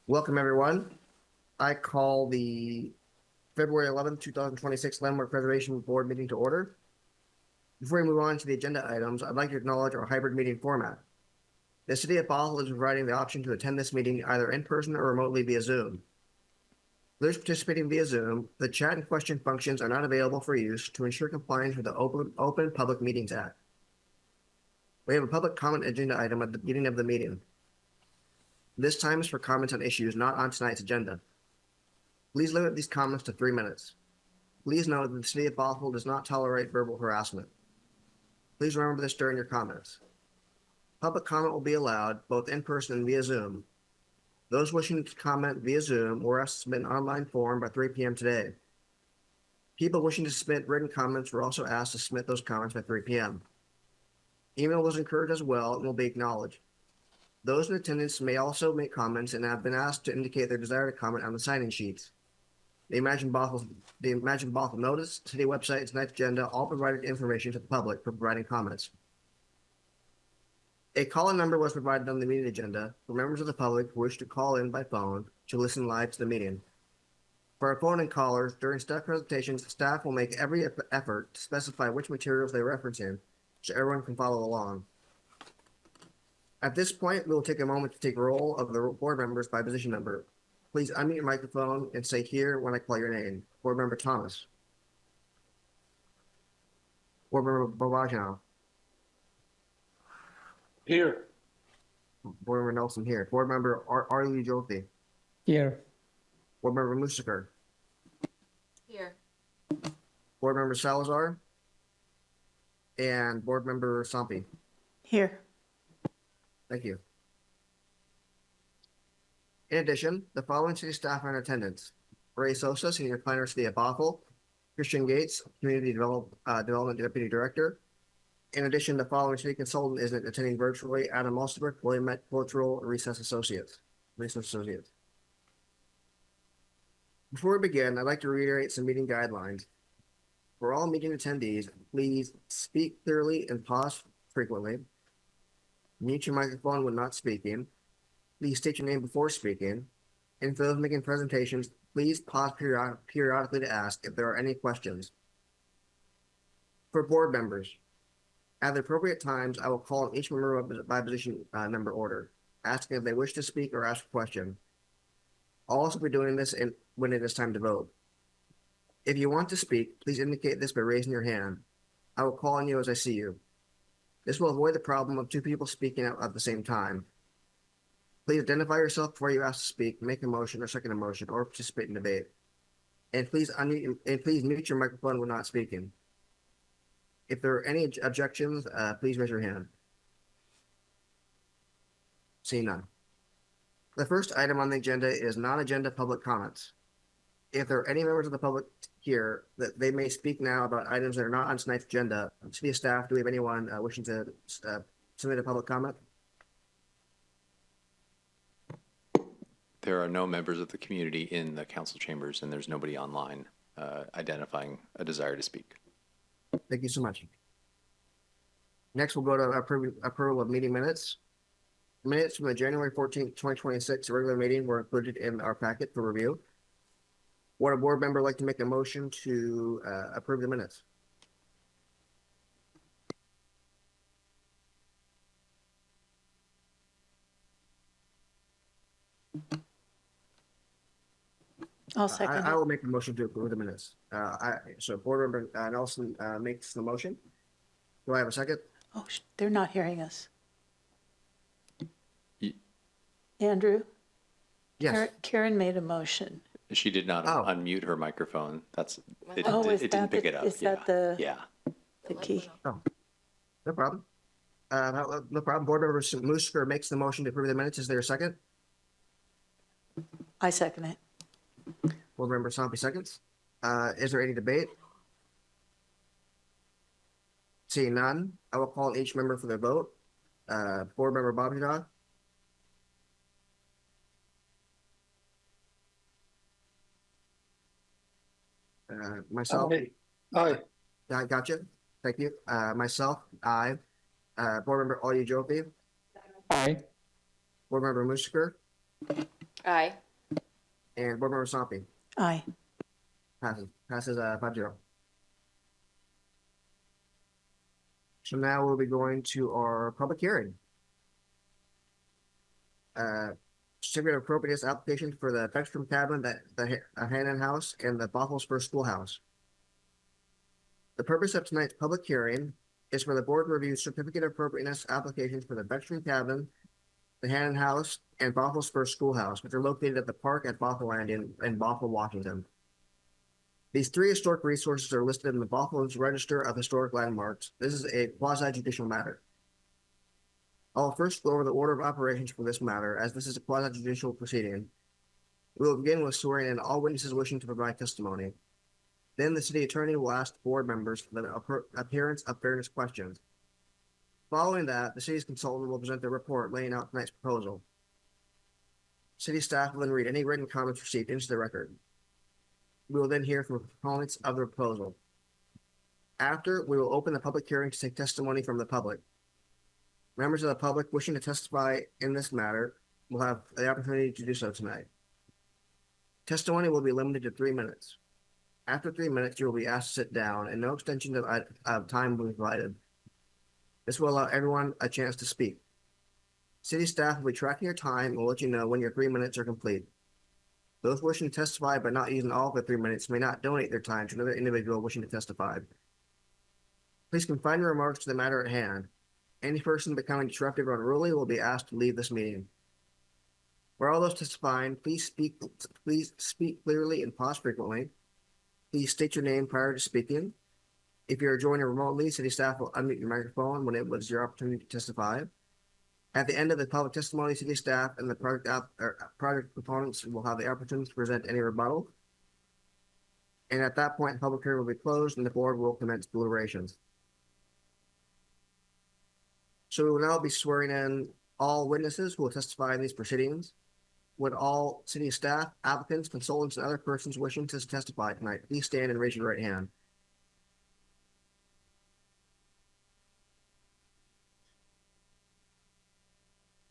Welcome, everyone. I call the February 11th, 2026 Landmark Preservation Board meeting to order. Before we move on to the agenda items, I'd like to acknowledge our hybrid meeting format. The City of Bothell is providing the option to attend this meeting either in person or remotely via Zoom. For those participating via Zoom, the chat and question functions are not available for use to ensure compliance with the Open Public Meetings Act. We have a public comment agenda item at the beginning of the meeting. This time is for comments on issues not on tonight's agenda. Please limit these comments to 3 minutes. Please note that the City of Bothell does not tolerate verbal harassment. Please remember this during your comments. Public comment will be allowed both in person and via Zoom. Those wishing to comment via Zoom were asked to submit an online form by 3 p.m. today. People wishing to submit written comments were also asked to submit those comments by 3 p.m. Email was encouraged as well and will be acknowledged. Those in attendance may also make comments and have been asked to indicate their desire to comment on the sign-in sheets. The Imagine Bothell notice, city website, and tonight's agenda all provided information to the public for providing comments. A call-in number was provided on the meeting agenda for members of the public who wish to call in by phone to listen live to the meeting. For our phone and callers, during staff presentations, staff will make every effort to specify which materials they reference in so everyone can follow along. At this point, we will take a moment to take roll of the board members by position number. Please unmute your microphone and say here when I call your name. Board Member Thomas. Board Member Bobajano. Here. Board Member Nelson here. Board Member Arlie Jolfi. Here. Board Member Musaker. Here. Board Member Salazar. And Board Member Sampi. Here. Thank you. In addition, the following city staff are in attendance: Ray Sosa, Senior Planner, City of Bothell; Christian Gates, Community Development Deputy Director. In addition, the following city consultant is attending virtually: Adam Alstabrook, William Cultural Research Associates. Before we begin, I'd like to reiterate some meeting guidelines. For all meeting attendees, please speak clearly and pause frequently. Mute your microphone when not speaking. Please state your name before speaking. And for those making presentations, please pause periodically to ask if there are any questions. For board members, at the appropriate times, I will call on each member by position number order, asking if they wish to speak or ask a question. I'll also be doing this when it is time to vote. If you want to speak, please indicate this by raising your hand. I will call on you as I see you. This will avoid the problem of two people speaking out at the same time. Please identify yourself before you ask to speak, make a motion or second a motion, or participate in debate. And please mute your microphone when not speaking. If there are any objections, please raise your hand. Seeing none. The first item on the agenda is non-agenda public comments. If there are any members of the public here, that they may speak now about items that are not on tonight's agenda. City staff, do we have anyone wishing to submit a public comment? There are no members of the community in the council chambers, and there's nobody online identifying a desire to speak. Thank you so much. Next, we'll go to approval of meeting minutes. Minutes from the January 14th, 2026 regular meeting were included in our packet for review. Would a board member like to make a motion to approve the minutes? I'll second I will make a motion to approve the minutes. So board member Nelson makes the motion. Do I have a second? Oh, they're not hearing us. Y- Andrew? Yes. Karen made a motion. She did not Oh. unmute her microphone. It Is didn't that pick it up. Is that the key? Oh, no problem. No problem. Board member Musker makes the motion to approve the minutes. Is there a second? I second it. Board member Sampi seconds. Is there any debate? Seeing none, I will call on each member for their vote. Board member Bobajano. Myself. Aye. I got you. Thank you. Myself, aye. Board member Arlie Jolfi. Aye. Board member Musker. Aye. And Board Member Sompi. Aye. Passes 5-0. So now we'll be going to our public hearing. Certificate of appropriateness application for the Beckstrom cabin, the Hannan house, and the Bothell's first schoolhouse. The purpose of tonight's public hearing is for the board to review certificate of appropriateness applications for the Beckstrom cabin, the Hannan house, and Bothell's first schoolhouse, which are located at the park at Bothell Landing in Bothell, Washington. These three historic resources are listed in the Bothell's Register of Historic Landmarks. This is a quasi-judicial matter. I'll first go over the order of operations for this matter, as this is a quasi-judicial proceeding. We will begin with swearing in all witnesses wishing to provide testimony. Then the city attorney will ask the board members for the appearance of fairness questions. Following that, the city's consultant will present their report laying out tonight's proposal. City staff will then read any written comments received into the record. We will then hear from proponents of the proposal. After, we will open the public hearing to take testimony from the public. Members of the public wishing to testify in this matter will have the opportunity to do so tonight. Testimony will be limited to 3 minutes. After 3 minutes, you will be asked to sit down, and no extension of time will be provided. This will allow everyone a chance to speak. City staff will be tracking your time and will let you know when your 3 minutes are complete. Those wishing to testify but not using all of the 3 minutes may not donate their time to another individual wishing to testify. Please confine your remarks to the matter at hand. Any person becoming disruptive or unruly will be asked to leave this meeting. For all those testifying, please speak clearly and pause frequently. Please state your name prior to speaking. If you are joining remotely, city staff will unmute your microphone when it was your opportunity to testify. At the end of the public testimony, city staff and the project proponents will have the opportunity to present any rebuttal. And at that point, the public hearing will be closed and the board will commence deliberations. So we will now be swearing in all witnesses who will testify in these proceedings. Would all city staff, applicants, consultants, and other persons wishing to testify tonight please stand and raise your right hand.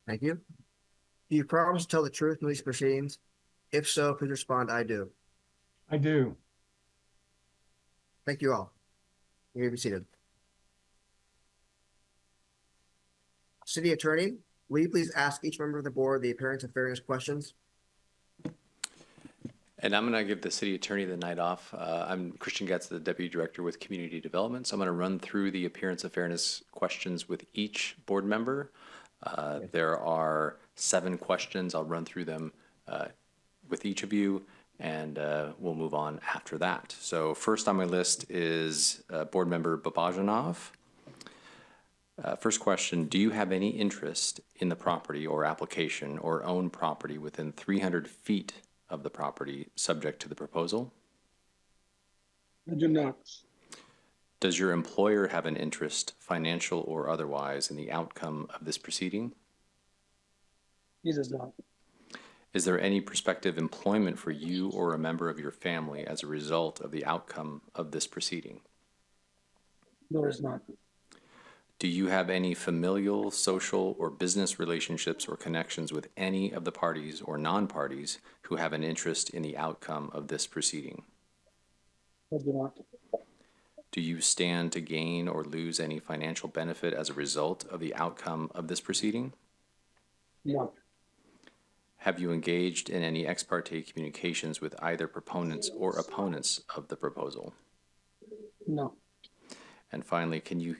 Thank you. Do you promise to tell the truth in these proceedings? If so, please respond, I do. I do. Thank you all. You may be seated. City Attorney, will you please ask each member of the board the appearance of fairness questions? And I'm going to give the city attorney the night off. I'm Christian Getz, the Deputy Director with Community Development. So I'm going to run through the appearance of fairness questions with each board member. There are 7 questions. I'll run through them with each of you, and we'll move on after that. So first on my list is Board Member Babajanov. First question, do you have any interest in the property or application or own property within 300 feet of the property subject to the proposal? I do not. Does your employer have an interest, financial or otherwise, in the outcome of this proceeding? He does not. Is there any prospective employment for you or a member of your family as a result of the outcome of this proceeding? No, it is not. Do you have any familial, social, or business relationships or connections with any of the parties or non-parties who have an interest in the outcome of this proceeding? I do not. Do you stand to gain or lose any financial benefit as a result of the outcome of this proceeding? No. Have you engaged in any ex parte communications with either proponents or opponents of the proposal? No. And finally, can you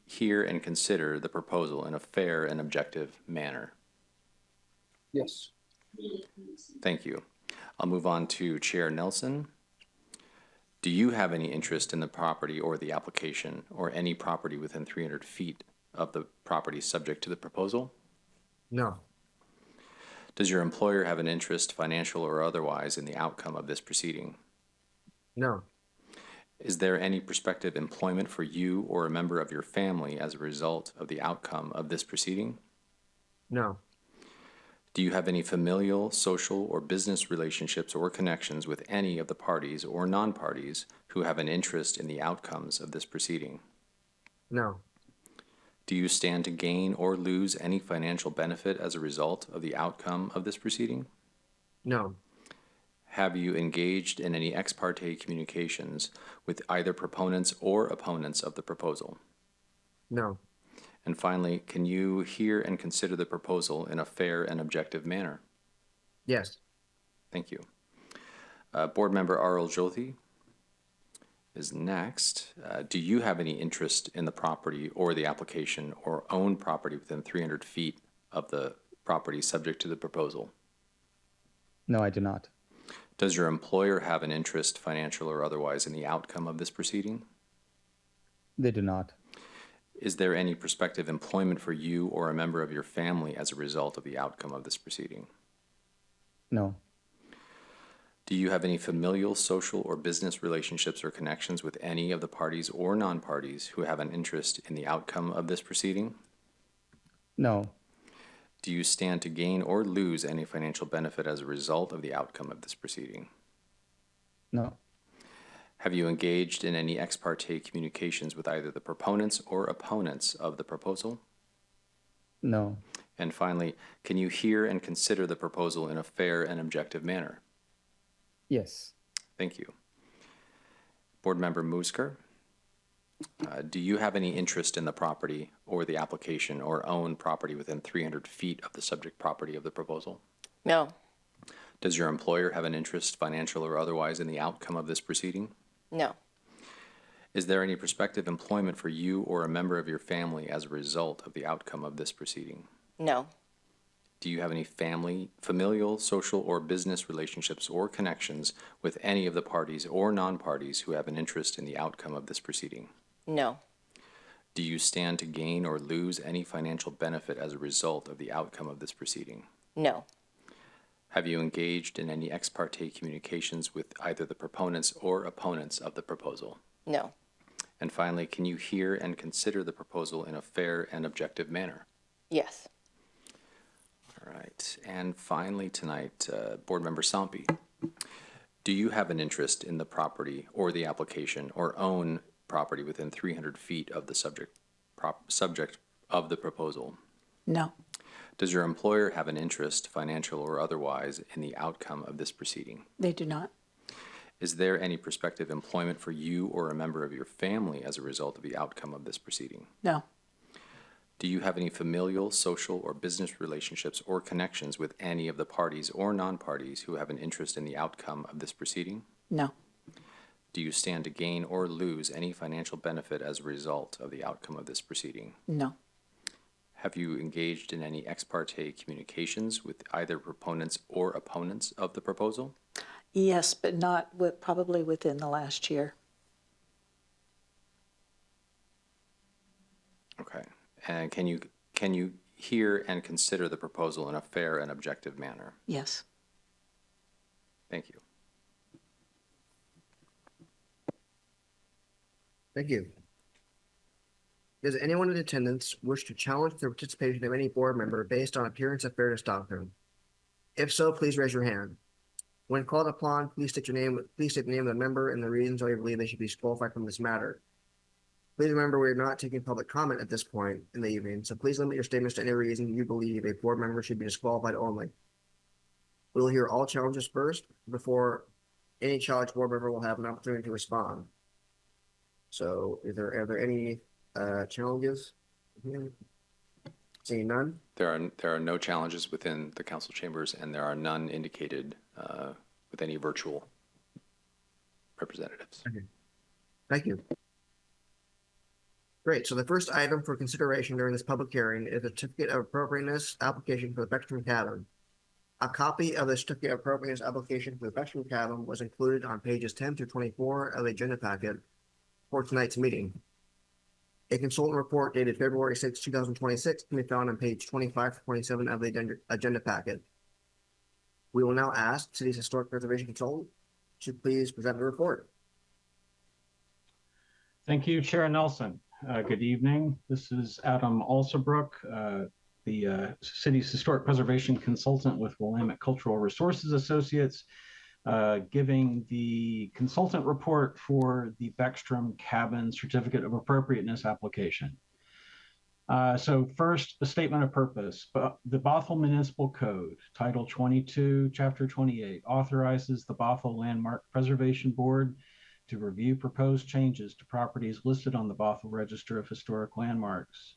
hear and consider the proposal in a fair and objective manner? Yes. Thank you. I'll move on to Chair Nelson. Do you have any interest in the property or the application or any property within 300 feet of the property subject to the proposal? No. Does your employer have an interest, financial or otherwise, in the outcome of this proceeding? No. Is there any prospective employment for you or a member of your family as a result of the outcome of this proceeding? No. Do you have any familial, social, or business relationships or connections with any of the parties or non-parties who have an interest in the outcomes of this proceeding? No. Do you stand to gain or lose any financial benefit as a result of the outcome of this proceeding? No. Have you engaged in any ex parte communications with either proponents or opponents of the proposal? No. And finally, can you hear and consider the proposal in a fair and objective manner? Yes. Thank you. Board Member Arul Jyoti is next. Do you have any interest in the property or the application or own property within 300 feet of the property subject to the proposal? No, I do not. Does your employer have an interest, financial or otherwise, in the outcome of this proceeding? They do not. Is there any prospective employment for you or a member of your family as a result of the outcome of this proceeding? No. Do you have any familial, social, or business relationships or connections with any of the parties or non-parties who have an interest in the outcome of this proceeding? No. Do you stand to gain or lose any financial benefit as a result of the outcome of this proceeding? No. Have you engaged in any ex parte communications with either the proponents or opponents of the proposal? No. And finally, can you hear and consider the proposal in a fair and objective manner? Yes. Thank you. Board Member Musker, do you have any interest in the property or the application or own property within 300 feet of the subject property of the proposal? No. Does your employer have an interest, financial or otherwise, in the outcome of this proceeding? No. Is there any prospective employment for you or a member of your family as a result of the outcome of this proceeding? No. Do you have any family, familial, social, or business relationships or connections with any of the parties or non-parties who have an interest in the outcome of this proceeding? No. Do you stand to gain or lose any financial benefit as a result of the outcome of this proceeding? No. Have you engaged in any ex parte communications with either the proponents or opponents of the proposal? No. And finally, can you hear and consider the proposal in a fair and objective manner? Yes. All right. And finally tonight, Board Member Sampi, do you have an interest in the property or the application or own property within 300 feet of the subject of the proposal? No. Does your employer have an interest, financial or otherwise, in the outcome of this proceeding? They do not. Is there any prospective employment for you or a member of your family as a result of the outcome of this proceeding? No. Do you have any familial, social, or business relationships or connections with any of the parties or non-parties who have an interest in the outcome of this proceeding? No. Do you stand to gain or lose any financial benefit as a result of the outcome of this proceeding? No. Have you engaged in any ex parte communications with either proponents or opponents of the proposal? Yes, but not probably within the last year. Okay. And can you hear and consider the proposal in a fair and objective manner? Yes. Thank you. Thank you. Does anyone in attendance wish to challenge the participation of any board member based on appearance of fairness doctrine? If so, please raise your hand. When called upon, please state the name of the member and the reasons why you believe they should be disqualified from this matter. Please remember we are not taking public comment at this point in the evening, so please limit your statements to any reason you believe a board member should be disqualified only. We will hear all challenges first before any challenged board member will have an opportunity to respond. So are there any challenges? Seeing none? There are no challenges within the council chambers, and there are none indicated with any virtual representatives. Okay. Thank you. Great. So the first item for consideration during this public hearing is a certificate of appropriateness application for the Beckstrom cabin. A copy of the certificate of appropriateness application for the Beckstrom cabin was included on pages 10 through 24 of the agenda packet for tonight's meeting. A consultant report dated February 6, 2026 can be found on page 25 to 27 of the agenda packet. We will now ask City's Historic Preservation Consultant to please present the report. Thank you, Chair Nelson. Good evening. This is Adam Alsabrook, the city's historic preservation consultant with Willamette Cultural Resources Associates, giving the consultant report for the Beckstrom Cabin Certificate of Appropriateness application. So first, a statement of purpose. The Bothell Municipal Code, Title 22, Chapter 28, authorizes the Bothell Landmark Preservation Board to review proposed changes to properties listed on the Bothell Register of Historic Landmarks.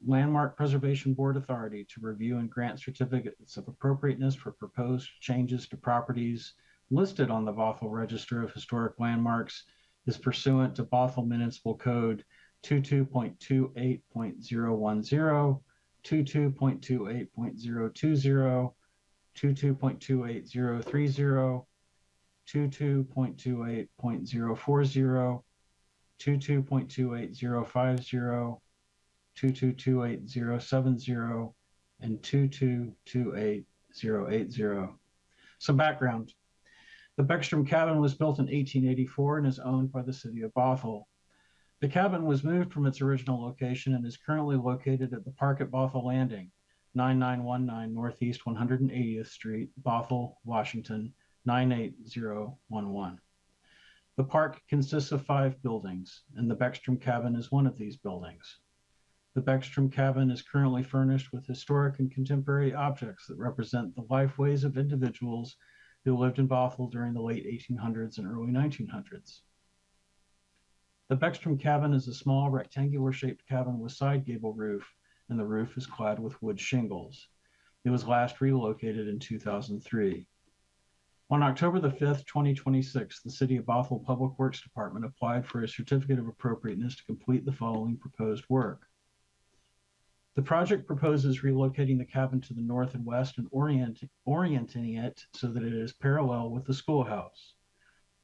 Landmark Preservation Board authority to review and grant certificates of appropriateness for proposed changes to properties listed on the Bothell Register of Historic Landmarks is pursuant to Bothell Municipal Code 22.28.010, 22.28.020, 22.28030, 22.28.040, 22.28050, 22.28070, and 22.28080. Some background. The Beckstrom cabin was built in 1884 and is owned by the city of Bothell. The cabin was moved from its original location and is currently located at the Park at Bothell Landing, 9919 Northeast 180th Street, Bothell, Washington, 98011. The park consists of 5 buildings, and the Beckstrom cabin is one of these buildings. The Beckstrom cabin is currently furnished with historic and contemporary objects that represent the lifeways of individuals who lived in Bothell during the late 1800s and early 1900s. The Beckstrom cabin is a small rectangular-shaped cabin with side gable roof, and the roof is clad with wood shingles. It was last relocated in 2003. On October the 5th, 2026, the City of Bothell Public Works Department applied for a certificate of appropriateness to complete the following proposed work. The project proposes relocating the cabin to the north and west and orienting it so that it is parallel with the schoolhouse.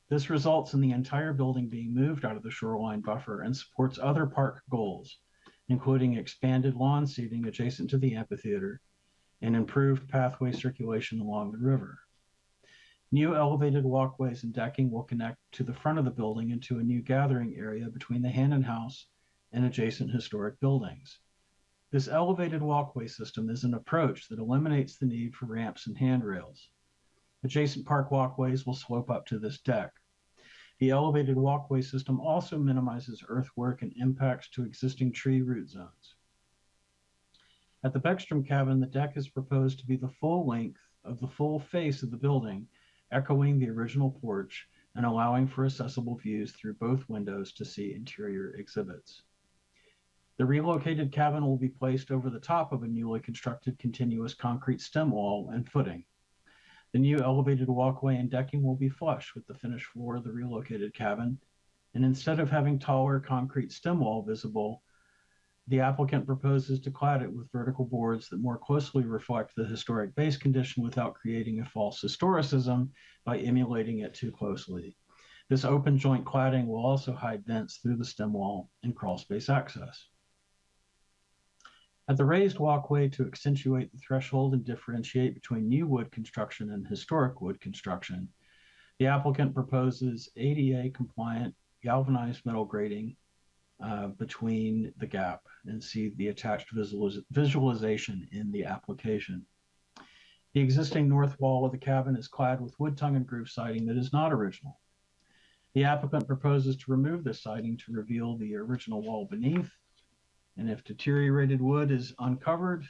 This results in the entire building being moved out of the shoreline buffer and supports other park goals, including expanded lawn seating adjacent to the amphitheater and improved pathway circulation along the river. New elevated walkways and decking will connect to the front of the building into a new gathering area between the Hannan house and adjacent historic buildings. This elevated walkway system is an approach that eliminates the need for ramps and handrails. Adjacent park walkways will slope up to this deck. The elevated walkway system also minimizes earthwork and impacts to existing tree root zones. At the Beckstrom cabin, the deck is proposed to be the full length of the full face of the building, echoing the original porch and allowing for accessible views through both windows to see interior exhibits. The relocated cabin will be placed over the top of a newly constructed continuous concrete stem wall and footing. The new elevated walkway and decking will be flush with the finished floor of the relocated cabin, and instead of having taller concrete stem wall visible, the applicant proposes to clad it with vertical boards that more closely reflect the historic base condition without creating a false historicism by emulating it too closely. This open joint cladding will also hide vents through the stem wall and crawl space access. At the raised walkway to accentuate the threshold and differentiate between new wood construction and historic wood construction, the applicant proposes ADA compliant galvanized metal grating between the gap, and see the attached visualization in the application. The existing north wall of the cabin is clad with wood tongue and groove siding that is not original. The applicant proposes to remove this siding to reveal the original wall beneath, and if deteriorated wood is uncovered,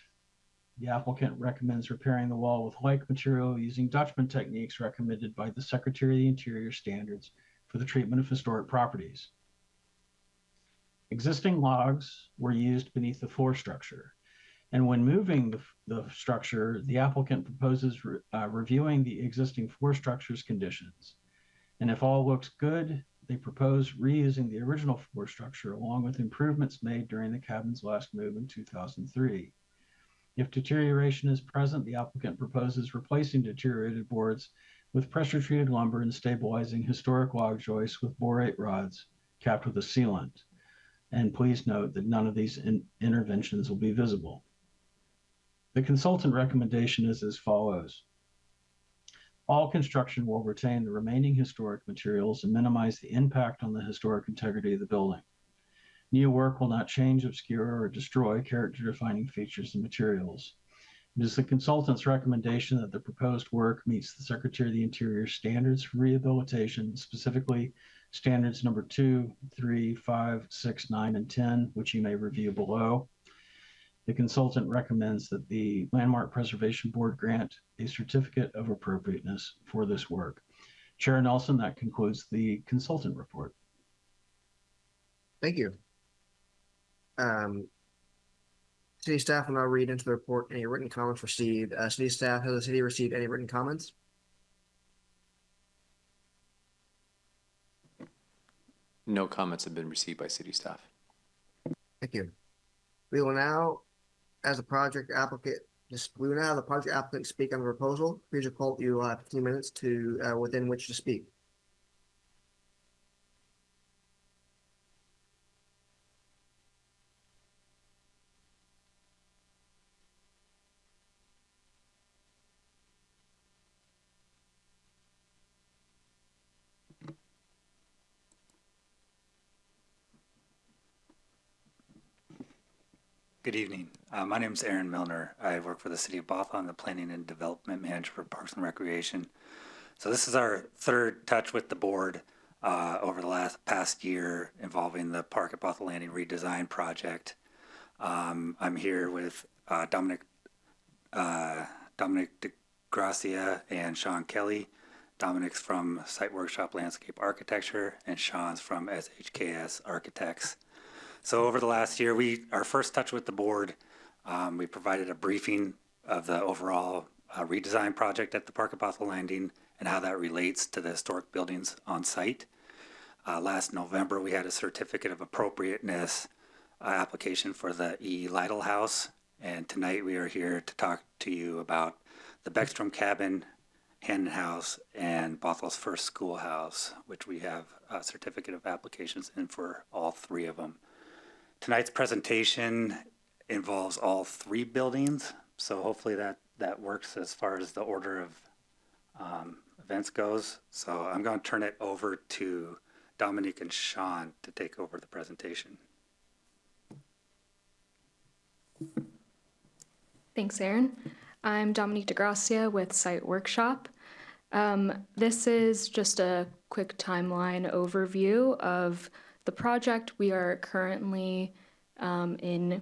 the applicant recommends repairing the wall with like material using Dutchman techniques recommended by the Secretary of the Interior standards for the treatment of historic properties. Existing logs were used beneath the floor structure, and when moving the structure, the applicant proposes reviewing the existing floor structure's conditions. And if all looks good, they propose reusing the original floor structure along with improvements made during the cabin's last move in 2003. If deterioration is present, the applicant proposes replacing deteriorated boards with pressure-treated lumber and stabilizing historic log joists with borate rods capped with a sealant. And please note that none of these interventions will be visible. The consultant recommendation is as follows. All construction will retain the remaining historic materials and minimize the impact on the historic integrity of the building. New work will not change, obscure, or destroy character-defining features and materials. It is the consultant's recommendation that the proposed work meets the Secretary of the Interior standards for rehabilitation, specifically standards number 2, 3, 5, 6, 9, and 10, which you may review below. The consultant recommends that the Landmark Preservation Board grant a certificate of appropriateness for this work. Chair Nelson, that concludes the consultant report. Thank you. City staff will now read into the report any written comments received. City staff, has the city received any written comments? No comments have been received by city staff. Thank you. We will now, as a project applicant, we will now have the project applicant speak on the proposal. Please recall you will have 15 minutes to within which to speak. Good evening. My name is Aaron Milner. I work for the City of Bothell. I'm the Planning and Development Manager for Parks and Recreation. So this is our third touch with the board over the past year involving the Park at Bothell Landing redesign project. I'm here with Dominic DeGracia and Sean Kelly. Dominic's from Site Workshop Landscape Architecture and Sean's from SHKS Architects. So over the last year, our first touch with the board, we provided a briefing of the overall redesign project at the Park at Bothell Landing and how that relates to the historic buildings on site. Last November, we had a certificate of appropriateness application for the E. Lytle House. And tonight we are here to talk to you about the Beckstrom Cabin, Hannan House, and Bothell's first Schoolhouse, which we have a certificate of applications in for all three of them. Tonight's presentation involves all three buildings, so hopefully that works as far as the order of events goes. So I'm going to turn it over to Dominic and Sean to take over the presentation. Thanks, Aaron. I'm Dominique DeGracia with Site Workshop. This is just a quick timeline overview of the project. We are currently in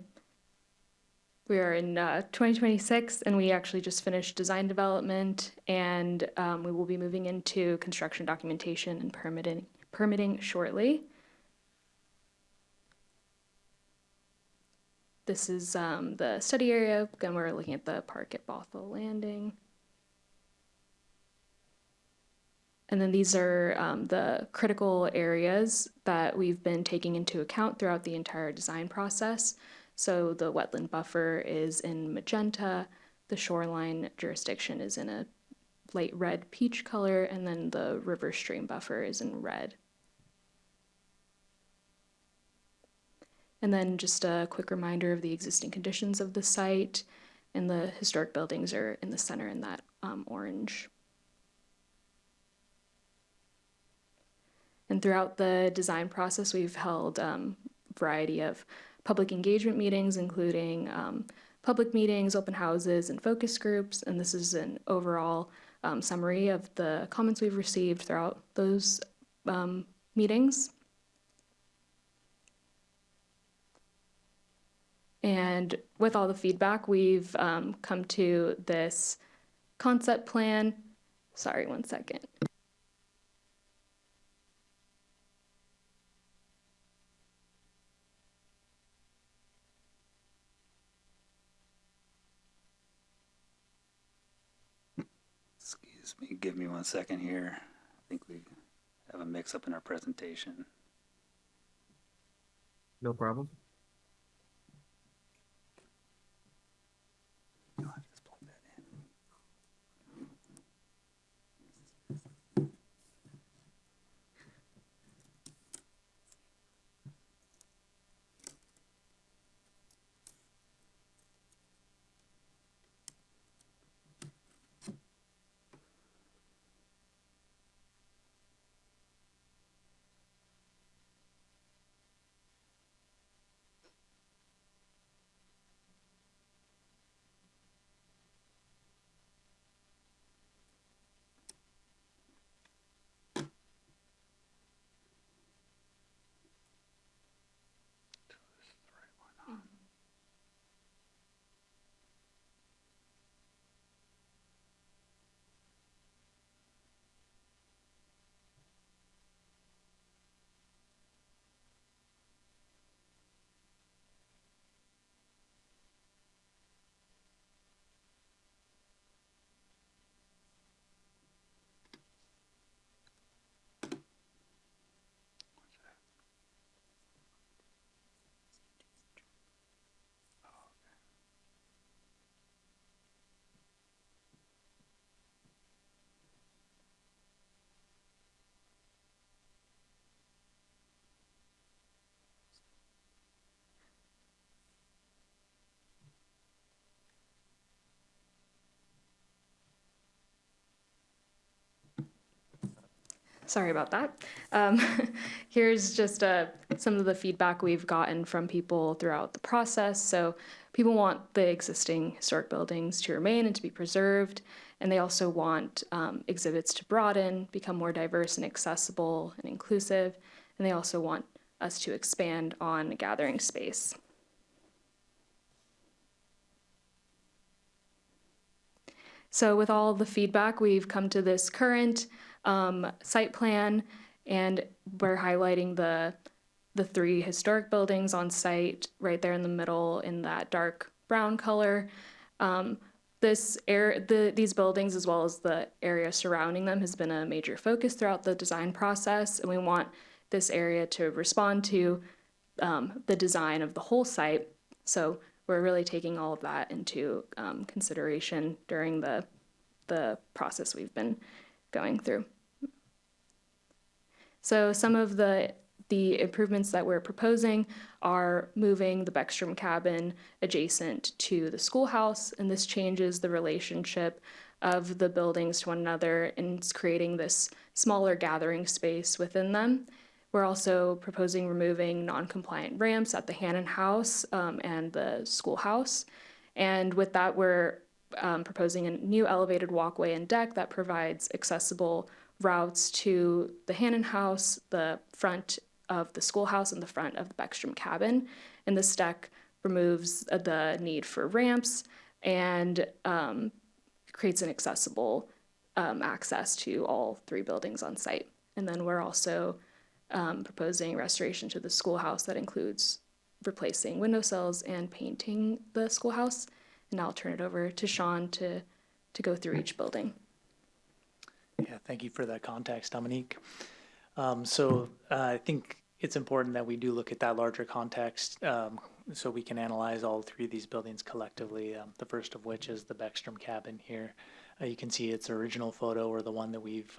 2026, and we actually just finished design development, and we will be moving into construction documentation and permitting shortly. This is the study area. Again, we're looking at the park at Bothell Landing. And then these are the critical areas that we've been taking into account throughout the entire design process. So the wetland buffer is in magenta, the shoreline jurisdiction is in a light red peach color, and then the river stream buffer is in red. And then just a quick reminder of the existing conditions of the site, and the historic buildings are in the center in that orange. And throughout the design process, we've held a variety of public engagement meetings, including public meetings, open houses, and focus groups. And this is an overall summary of the comments we've received throughout those meetings. And with all the feedback, we've come to this concept plan. Sorry, one second. Excuse me, give me 1 second here. I think we have a mix-up in our presentation. No problem. You'll have to just plug that in. Sorry about that. Um, Here's just some of the feedback we've gotten from people throughout the process. So people want the existing historic buildings to remain and to be preserved, and they also want exhibits to broaden, become more diverse and accessible and inclusive, and they also want us to expand on gathering space. So with all the feedback, we've come to this current site plan, and we're highlighting the 3 historic buildings on site right there in the middle in that dark brown color. These buildings, as well as the area surrounding them, has been a major focus throughout the design process, and we want this area to respond to the design of the whole site. So we're really taking all of that into consideration during the process we've been going through. So some of the improvements that we're proposing are moving the Beckstrom cabin adjacent to the schoolhouse, and this changes the relationship of the buildings to one another and it's creating this smaller gathering space within them. We're also proposing removing non-compliant ramps at the Hannan house and the schoolhouse. And with that, we're proposing a new elevated walkway and deck that provides accessible routes to the Hannan house, the front of the schoolhouse, and the front of the Beckstrom cabin. And this deck removes the need for ramps and creates an accessible access to all 3 buildings on site. And then we're also proposing restoration to the schoolhouse that includes replacing windowsills and painting the schoolhouse. And I'll turn it over to Sean to go through each building. Yeah, thank you for that context, Dominique. I think it's important that we do look at that larger context so we can analyze all 3 of these buildings collectively, the first of which is the Beckstrom cabin here. You can see its original photo, or the one that we've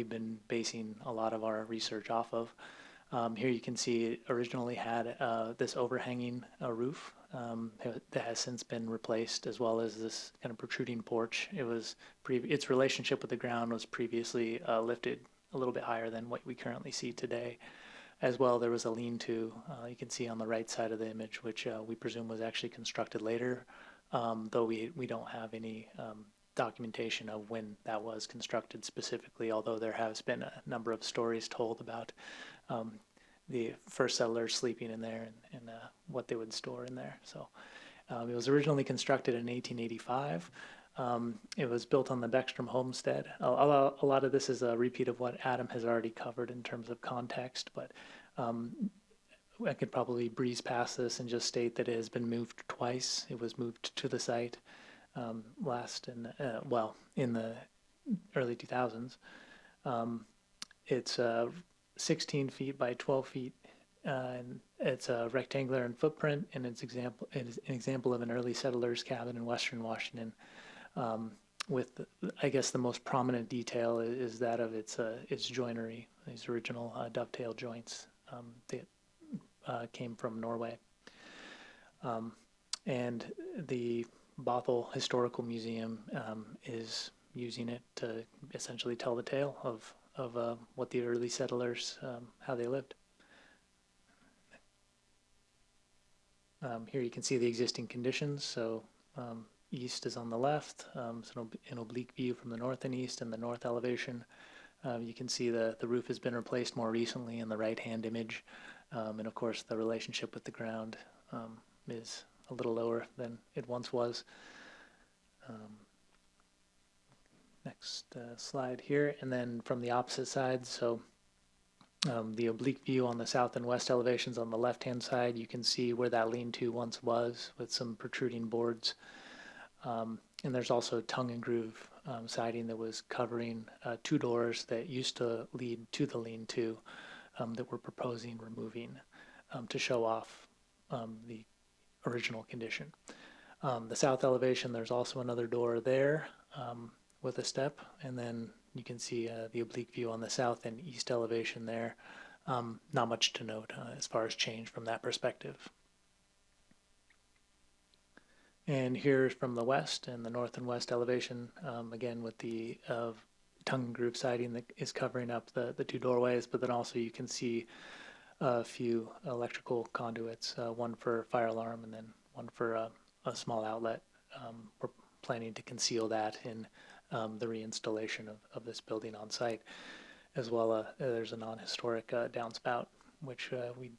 been basing a lot of our research off of. Here you can see it originally had this overhanging roof that has since been replaced, as well as this kind of protruding porch. Its relationship with the ground was previously lifted a little bit higher than what we currently see today. As well, there was a lean-to, you can see on the right side of the image, which we presume was actually constructed later, though we don't have any documentation of when that was constructed specifically, although there has been a number of stories told about the first settlers sleeping in there and what they would store in there. So it was originally constructed in 1885. It was built on the Beckstrom homestead. A lot of this is a repeat of what Adam has already covered in terms of context, but I could probably breeze past this and just state that it has been moved twice. It was moved to the site in the early 2000s. It's 16 feet by 12 feet, and it's rectangular in footprint, and it is an example of an early settler's cabin in Western Washington. With, I guess, the most prominent detail is that of its joinery, these original dovetail joints that came from Norway. And the Bothell Historical Museum is using it to essentially tell the tale of what the early settlers, how they lived. Here you can see the existing conditions. So east is on the left, so an oblique view from the north and east, and the north elevation. You can see the roof has been replaced more recently in the right-hand image. And of course, the relationship with the ground is a little lower than it once was. Next slide here, and then from the opposite side, so the oblique view on the south and west elevations on the left-hand side, you can see where that lean-to once was with some protruding boards. And there's also tongue and groove siding that was covering 2 doors that used to lead to the lean-to that we're proposing removing to show off the original condition. The south elevation, there's also another door there with a step, and then you can see the oblique view on the south and east elevation there. Not much to note as far as change from that perspective. And here from the west and the north and west elevation, again with the tongue and groove siding that is covering up the two doorways, but then also you can see a few electrical conduits, one for fire alarm and then one for a small outlet. We're planning to conceal that in the reinstallation of this building on site, as well. There's a non-historic downspout, which we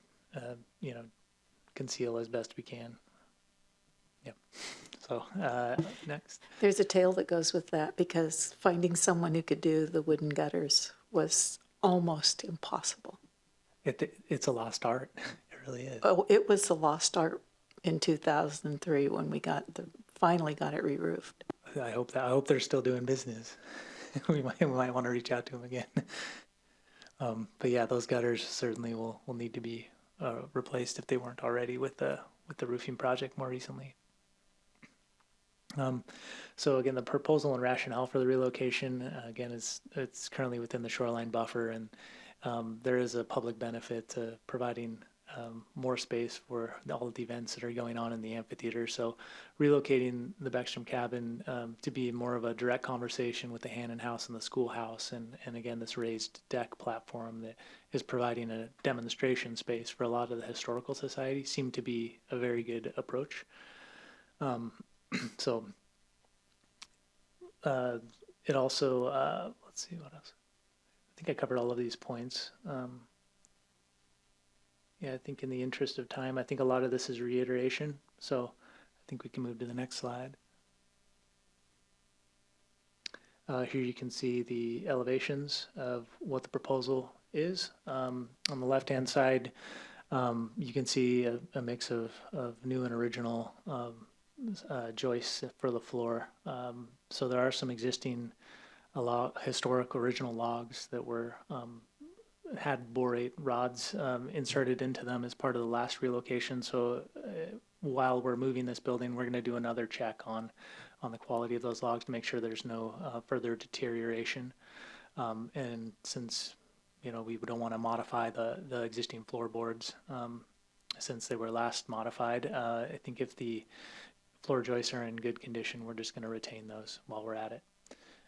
conceal as best we can. Yep. So next. There's a tale that goes with that because finding someone who could do the wooden gutters was almost impossible. It's a lost art. It really is. Oh, it was a lost art in 2003 when we finally got it re-roofed. I hope they're still doing business. we might want to reach out to them again. But yeah, those gutters certainly will need to be replaced if they weren't already with the roofing project more recently. So again, the proposal and rationale for the relocation again it's currently within the shoreline buffer, and there is a public benefit to providing more space for all of the events that are going on in the amphitheater. So relocating the Beckstrom cabin to be more of a direct conversation with the Hannan house and the Schoolhouse, and again, this raised deck platform that is providing a demonstration space for a lot of the historical society seemed to be a very good approach. So it also, let's see what else. I think I covered all of these points. Yeah, I think in the interest of time, I think a lot of this is reiteration. So I think we can move to the next slide. Here you can see the elevations of what the proposal is. On the left-hand side, you can see a mix of new and original joists for the floor. So there are some existing historic original logs that were had borate rods inserted into them as part of the last relocation. So while we're moving this building, we're going to do another check on the quality of those logs to make sure there's no further deterioration. And since we don't want to modify the existing floorboards since they were last modified, I think if the floor joists are in good condition, we're just going to retain those while we're at it,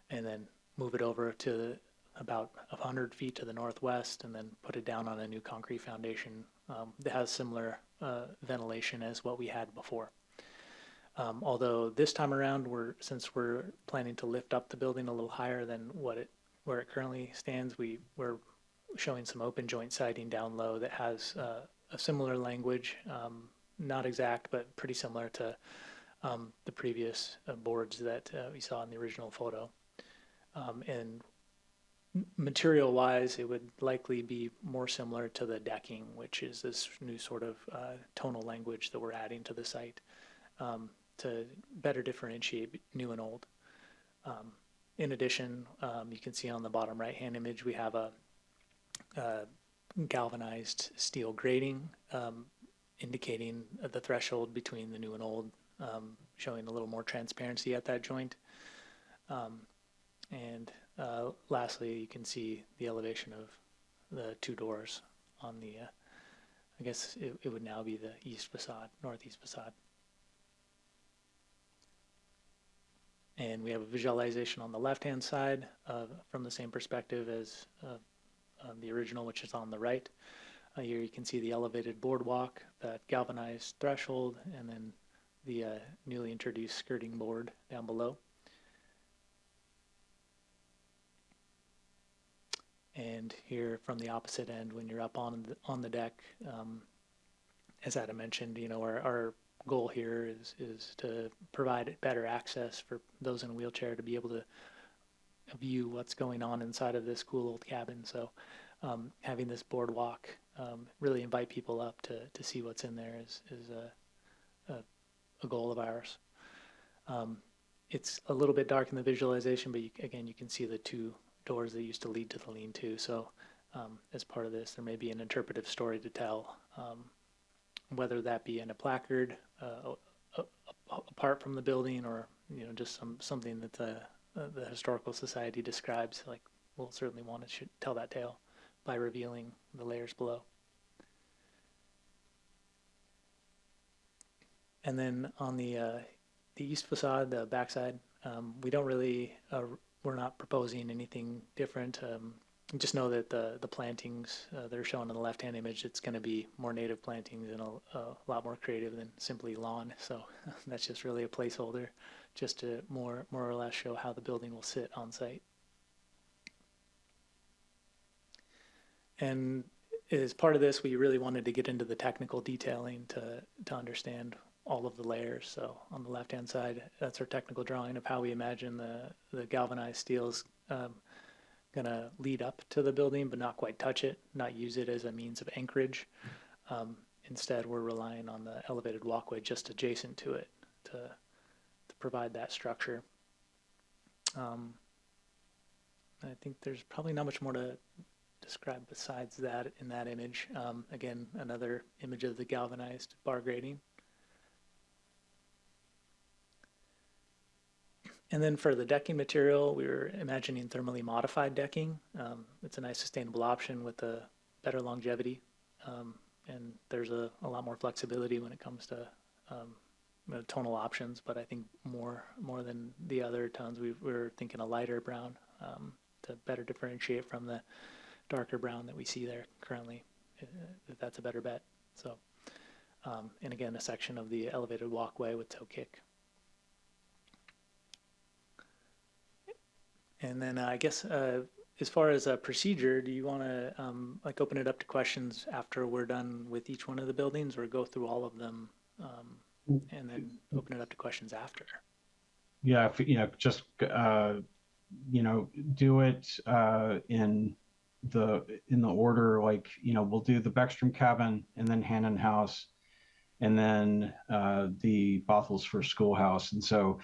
and then move it over to about 100 feet to the northwest, and then put it down on a new concrete foundation that has similar ventilation as what we had before. Although this time around, since we're planning to lift up the building a little higher than where it currently stands, we're showing some open joint siding down low that has a similar language, not exact, but pretty similar to the previous boards that we saw in the original photo. And material-wise, it would likely be more similar to the decking, which is this new sort of tonal language that we're adding to the site to better differentiate new and old. In addition, you can see on the bottom right-hand image, we have a galvanized steel grating indicating the threshold between the new and old, showing a little more transparency at that joint. And lastly, you can see the elevation of the two doors on the, I guess it would now be the east facade, northeast facade. And we have a visualization on the left-hand side from the same perspective as the original, which is on the right. Here you can see the elevated boardwalk, that galvanized threshold, and then the newly introduced skirting board down below. And here from the opposite end, when you're up on the deck, as Adam mentioned, our goal here is to provide better access for those in a wheelchair to be able to view what's going on inside of this cool old cabin. So having this boardwalk really invite people up to see what's in there is a goal of ours. It's a little bit dark in the visualization, but again, you can see the two doors that used to lead to the lean-to. So as part of this, there may be an interpretive story to tell, whether that be in a placard apart from the building, or just something that the Historical Society describes. Like, we'll certainly want to tell that tale by revealing the layers below. And then on the east facade, the backside, we don't really we're not proposing anything different. Just know that the plantings that are shown in the left-hand image, it's going to be more native plantings and a lot more creative than simply lawn. So that's just really a placeholder, just to more or less show how the building will sit on site. And as part of this, we really wanted to get into the technical detailing to understand all of the layers. So on the left-hand side, that's our technical drawing of how we imagine the galvanized steel's going to lead up to the building, but not quite touch it, not use it as a means of anchorage. Instead, we're relying on the elevated walkway just adjacent to it to provide that structure. I think there's probably not much more to describe besides that in that image. Again, another image of the galvanized bar grating. And then for the decking material, we were imagining thermally modified decking. It's a nice sustainable option with a better longevity. And there's a lot more flexibility when it comes to tonal options, but I think more than the other tones, we were thinking a lighter brown to better differentiate from the darker brown that we see there currently. That's a better bet. So, and again, a section of the elevated walkway with toe kick. And then I guess as far as a procedure, do you want to like open it up to questions after we're done with each one of the buildings, or go through all of them and then open it up to questions after? Yeah, just do it in the order, like, we'll do the Beckstrom cabin and then Hannan house and then the Bothell's for Schoolhouse. And so,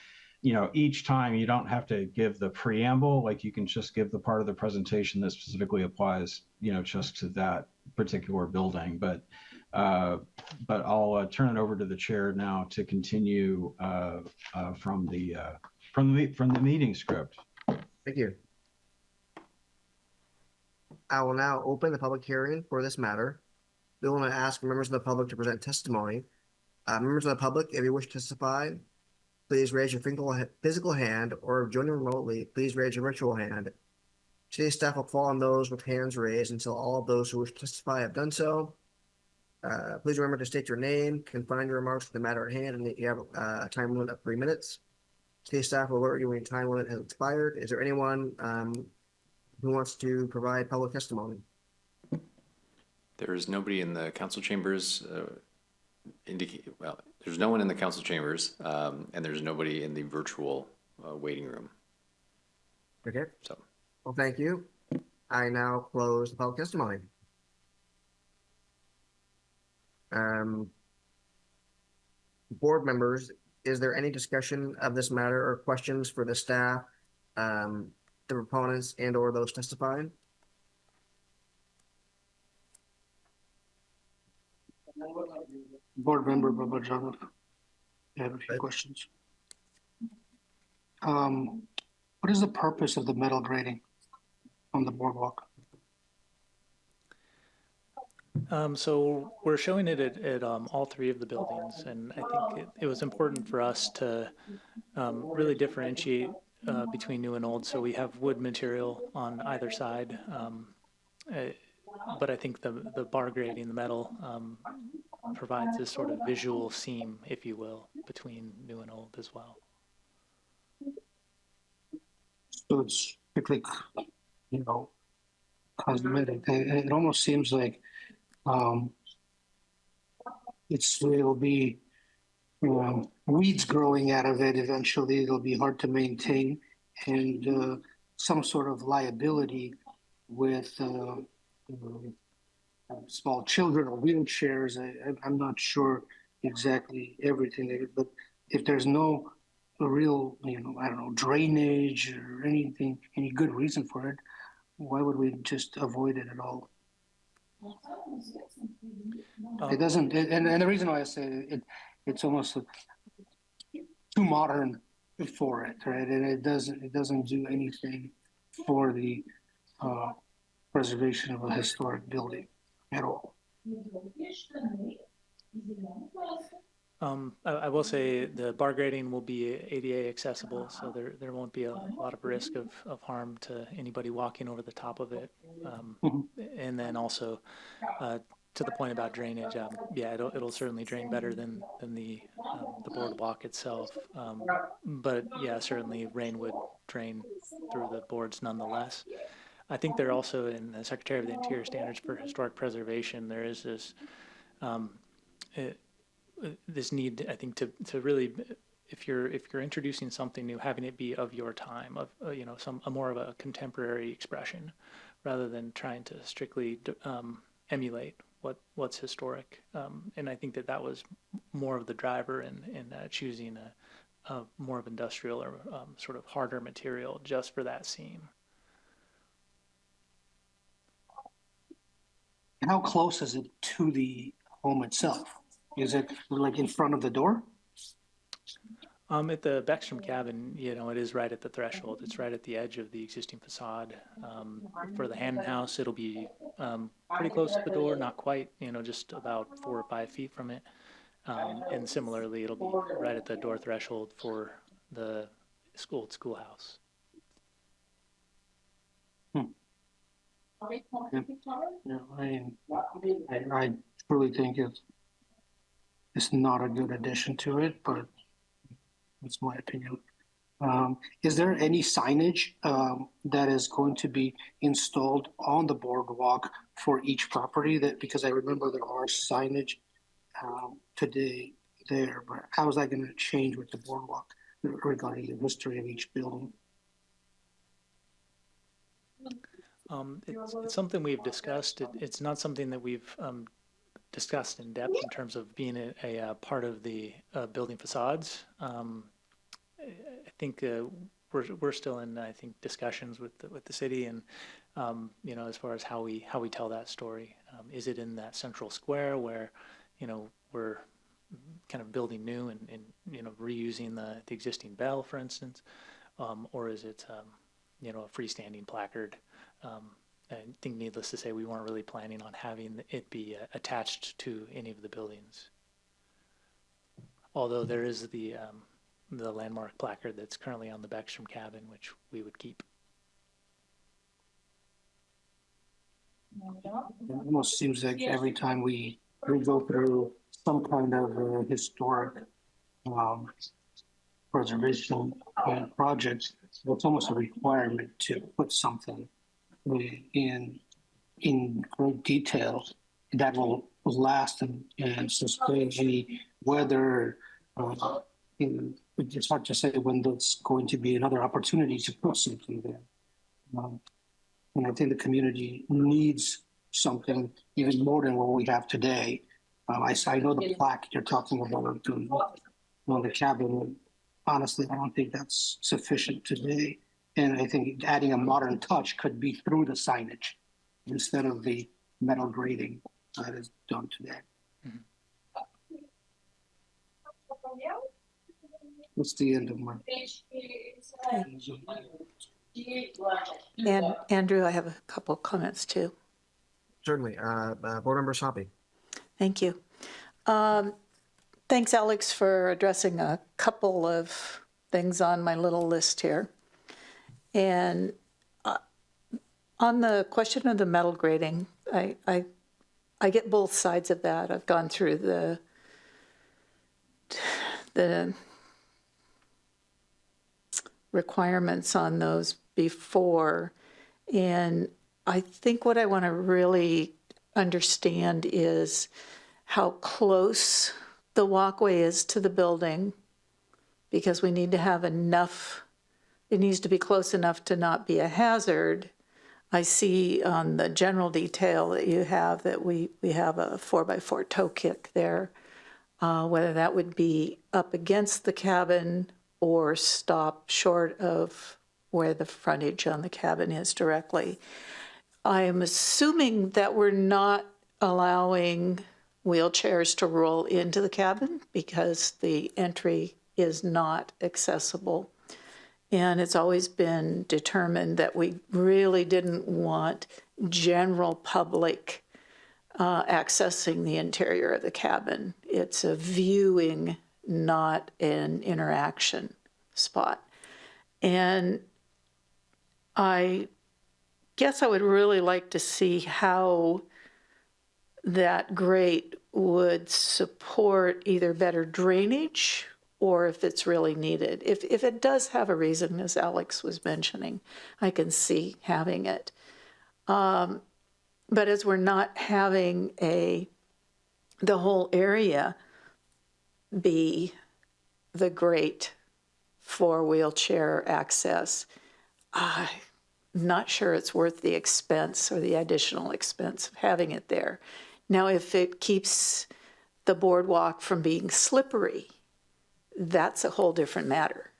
each time you don't have to give the preamble, like you can just give the part of the presentation that specifically applies, just to that particular building. But I'll turn it over to the chair now to continue from the meeting script. Thank you. I will now open the public hearing for this matter. We want to ask members of the public to present testimony. Members of the public, if you wish to testify, please raise your physical hand, or joining remotely, please raise your virtual hand. City staff will call on those with hands raised until all of those who wish to testify have done so. Please remember to state your name, confine your remarks to the matter at hand, and that you have a time limit of 3 minutes. City staff will alert you when your time limit has expired. Is there anyone who wants to provide public testimony? There is nobody in the council chambers. There's no one in the council chambers, and there's nobody in the virtual waiting room. Okay. So, Well, thank you. I now close the public testimony. Board members, is there any discussion of this matter or questions for the staff, the proponents, and or those testifying? Board member Baba Jagad. I have a few questions. What is the purpose of the metal grating on the boardwalk? So we're showing it at all three of the buildings, and I think it was important for us to really differentiate between new and old. So we have wood material on either side, but I think the bar grating, the metal, provides this sort of visual seam, if you will, between new and old as well. So it's strictly, cosmetic. It almost seems like it'll be weeds growing out of it. Eventually, it'll be hard to maintain, and some sort of liability with small children or wheelchairs. I'm not sure exactly everything, but if there's no real, drainage or anything, any good reason for it, why would we just avoid it at all? It doesn't, and the reason why I say it's almost too modern for it, right? And it doesn't do anything for the preservation of a historic building at all. I will say the bar grading will be ADA accessible, so there won't be a lot of risk of harm to anybody walking over the top of it. And then also, to the point about drainage, yeah, it'll certainly drain better than the boardwalk itself. But yeah, certainly rain would drain through the boards nonetheless. I think there also, in the Secretary of the Interior Standards for Historic Preservation, there is this this need, I think, to really, if you're introducing something new, having it be of your time, of a more of a contemporary expression, rather than trying to strictly emulate what's historic. And I think that was more of the driver in choosing a more of industrial or sort of harder material just for that scene. And how close is it to the home itself? Is it like in front of the door? At the Beckstrom cabin, it is right at the threshold. It's right at the edge of the existing facade. For the Hannan house, it'll be pretty close to the door, not quite, just about 4 or 5 feet from it. And similarly, it'll be right at the door threshold for the old schoolhouse. Yeah, I truly think it's not a good addition to it, but that's my opinion. Is there any signage that is going to be installed on the boardwalk for each property? Because I remember there are signage today there, but how is that going to change with the boardwalk regarding the history of each building? It's something we've discussed. It's not something that we've discussed in depth in terms of being a part of the building facades. I think we're still in discussions with the city, and as far as how we tell that story. Is it in that central square where we're kind of building new and reusing the existing bell, for instance, or is it a freestanding placard? I think, needless to say, we weren't really planning on having it be attached to any of the buildings. Although there is the landmark placard that's currently on the Beckstrom cabin, which we would keep. It almost seems like every time we go through some kind of historic preservation project, it's almost a requirement to put something in great detail that will last and sustain any weather. It's hard to say when there's going to be another opportunity to put something there. And I think the community needs something even more than what we have today. I know the plaque you're talking about on the cabin. Honestly, I don't think that's sufficient today. And I think adding a modern touch could be through the signage instead of the metal grating that is done today. Mm-hmm. That's the end of my. And Andrew, I have a couple comments too. Certainly. Board Member Soppy. Thank you. Thanks, Alex, for addressing a couple of things on my little list here. And on the question of the metal grating, I get both sides of that. I've gone through the requirements on those before, and I think what I want to really understand is how close the walkway is to the building, because we need to have enough. It needs to be close enough to not be a hazard. I see on the general detail that you have that we have a 4x4 toe kick there, whether that would be up against the cabin or stop short of where the frontage on the cabin is directly. I am assuming that we're not allowing wheelchairs to roll into the cabin because the entry is not accessible. And it's always been determined that we really didn't want general public accessing the interior of the cabin. It's a viewing, not an interaction spot. And I guess I would really like to see how that grate would support either better drainage or if it's really needed. If it does have a reason, as Alex was mentioning, I can see having it. But as we're not having the whole area be the grate for wheelchair access, I'm not sure it's worth the expense or the additional expense of having it there. Now, if it keeps the boardwalk from being slippery, that's a whole different matter.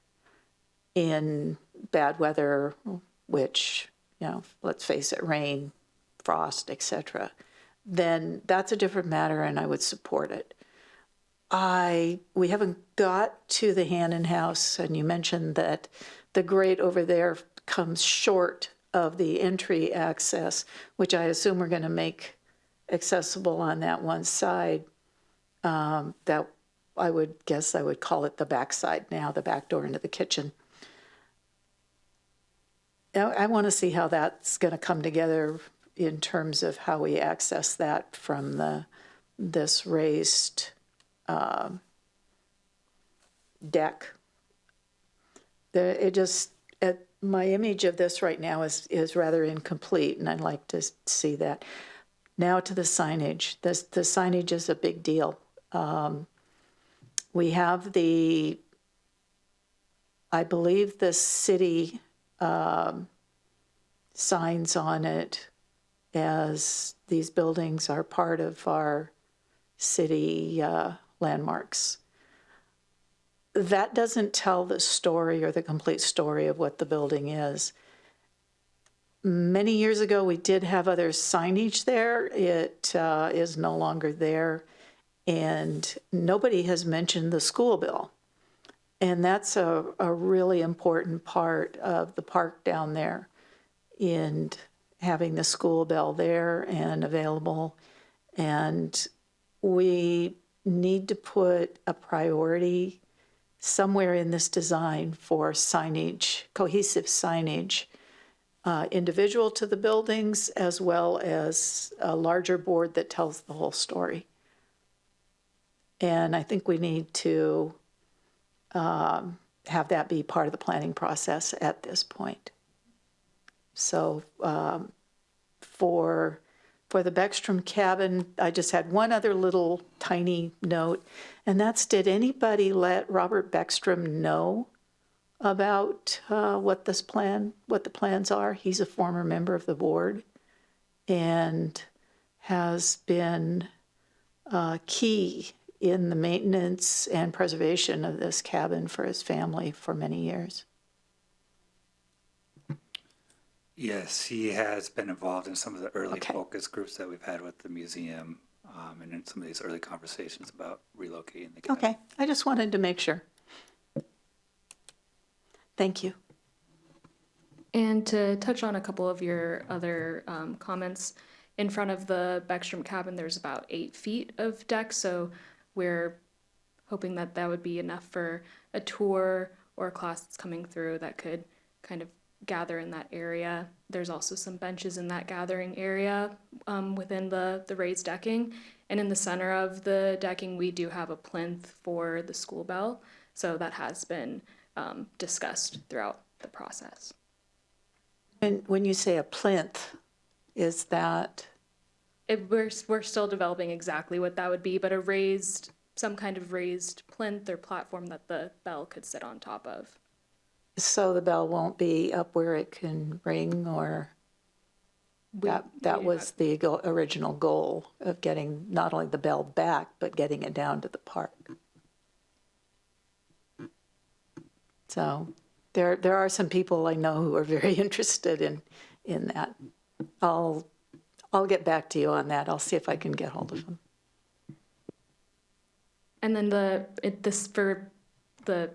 In bad weather, which, let's face it, rain, frost, etc., then that's a different matter, and I would support it. We haven't got to the Hannan house, and you mentioned that the grate over there comes short of the entry access, which I assume we're going to make accessible on that one side. That I would guess I would call it the back side now, the back door into the kitchen. I want to see how that's going to come together in terms of how we access that from this raised deck. My image of this right now is rather incomplete, and I'd like to see that. Now to the signage. The signage is a big deal. We have I believe the city signs on it as these buildings are part of our city landmarks. That doesn't tell the story or the complete story of what the building is. Many years ago, we did have other signage there. It is no longer there. And nobody has mentioned the school bell. And that's a really important part of the park down there, in having the school bell there and available. And we need to put a priority somewhere in this design for signage, cohesive signage, individual to the buildings, as well as a larger board that tells the whole story. And I think we need to have that be part of the planning process at this point. So for the Beckstrom cabin, I just had one other little tiny note, and that's, did anybody let Robert Beckstrom know about what the plans are? He's a former member of the board and has been key in the maintenance and preservation of this cabin for his family for many years. Yes, he has been involved in some of the early focus groups that we've had with the museum, and in some of these early conversations about relocating the cabin. Okay, I just wanted to make sure. Thank you. And to touch on a couple of your other comments, in front of the Beckstrom cabin, there's about 8 feet of deck, so we're hoping that that would be enough for a tour or a class that's coming through that could kind of gather in that area. There's also some benches in that gathering area within the raised decking. And in the center of the decking, we do have a plinth for the school bell. So that has been discussed throughout the process. And when you say a plinth, is that? We're still developing exactly what that would be, but some kind of raised plinth or platform that the bell could sit on top of. So the bell won't be up where it can ring, or that was the original goal of getting not only the bell back, but getting it down to the park. So there are some people I know who are very interested in that. I'll get back to you on that. I'll see if I can get hold of them. And then for the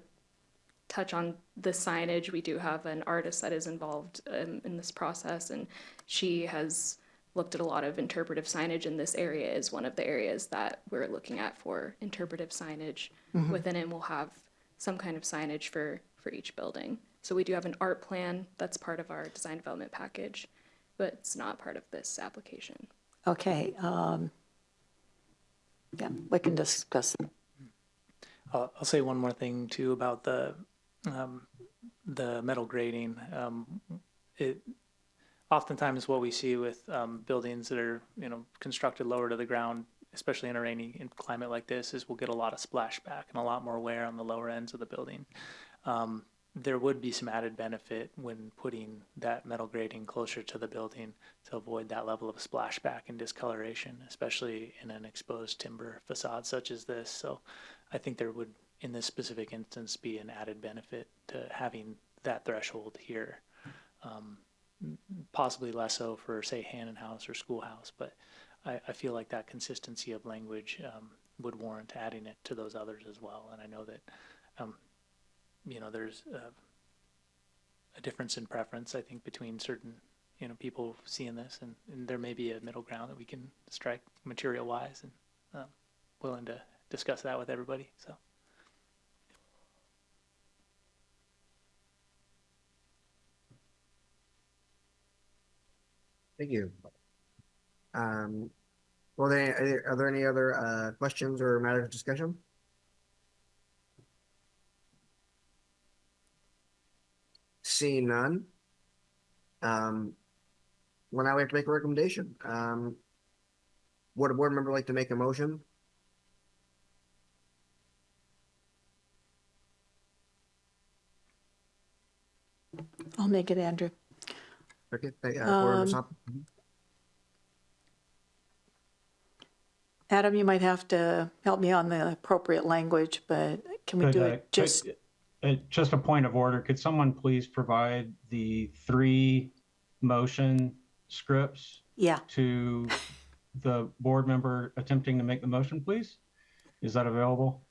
touch on the signage, we do have an artist that is involved in this process, and she has looked at a lot of interpretive signage, and this area is one of the areas that we're looking at for interpretive signage. Within it, we'll have some kind of signage for each building. So we do have an art plan that's part of our design development package, but it's not part of this application. Okay. Yeah, we can discuss. I'll say one more thing too about the metal grading. It oftentimes what we see with buildings that are constructed lower to the ground, especially in a rainy climate like this, is we'll get a lot of splashback and a lot more wear on the lower ends of the building. There would be some added benefit when putting that metal grading closer to the building to avoid that level of splashback and discoloration, especially in an exposed timber facade such as this. So I think there would, in this specific instance, be an added benefit to having that threshold here. Possibly less so for, say, Hannan House or Schoolhouse, but I feel like that consistency of language would warrant adding it to those others as well. And I know that there's a difference in preference, I think, between certain people seeing this, and there may be a middle ground that we can strike material wise, and willing to discuss that with everybody. So. Thank you. Are there any other questions or matters of discussion? Seeing none. Well, now we have to make a recommendation. Would a board member like to make a motion? I'll make it, Andrew. Okay, board member Sop. Adam, you might have to help me on the appropriate language, but can we do it just? Just a point of order. Could someone please provide the 3 motion scripts Yeah. to the board member attempting to make the motion, please? Is that available?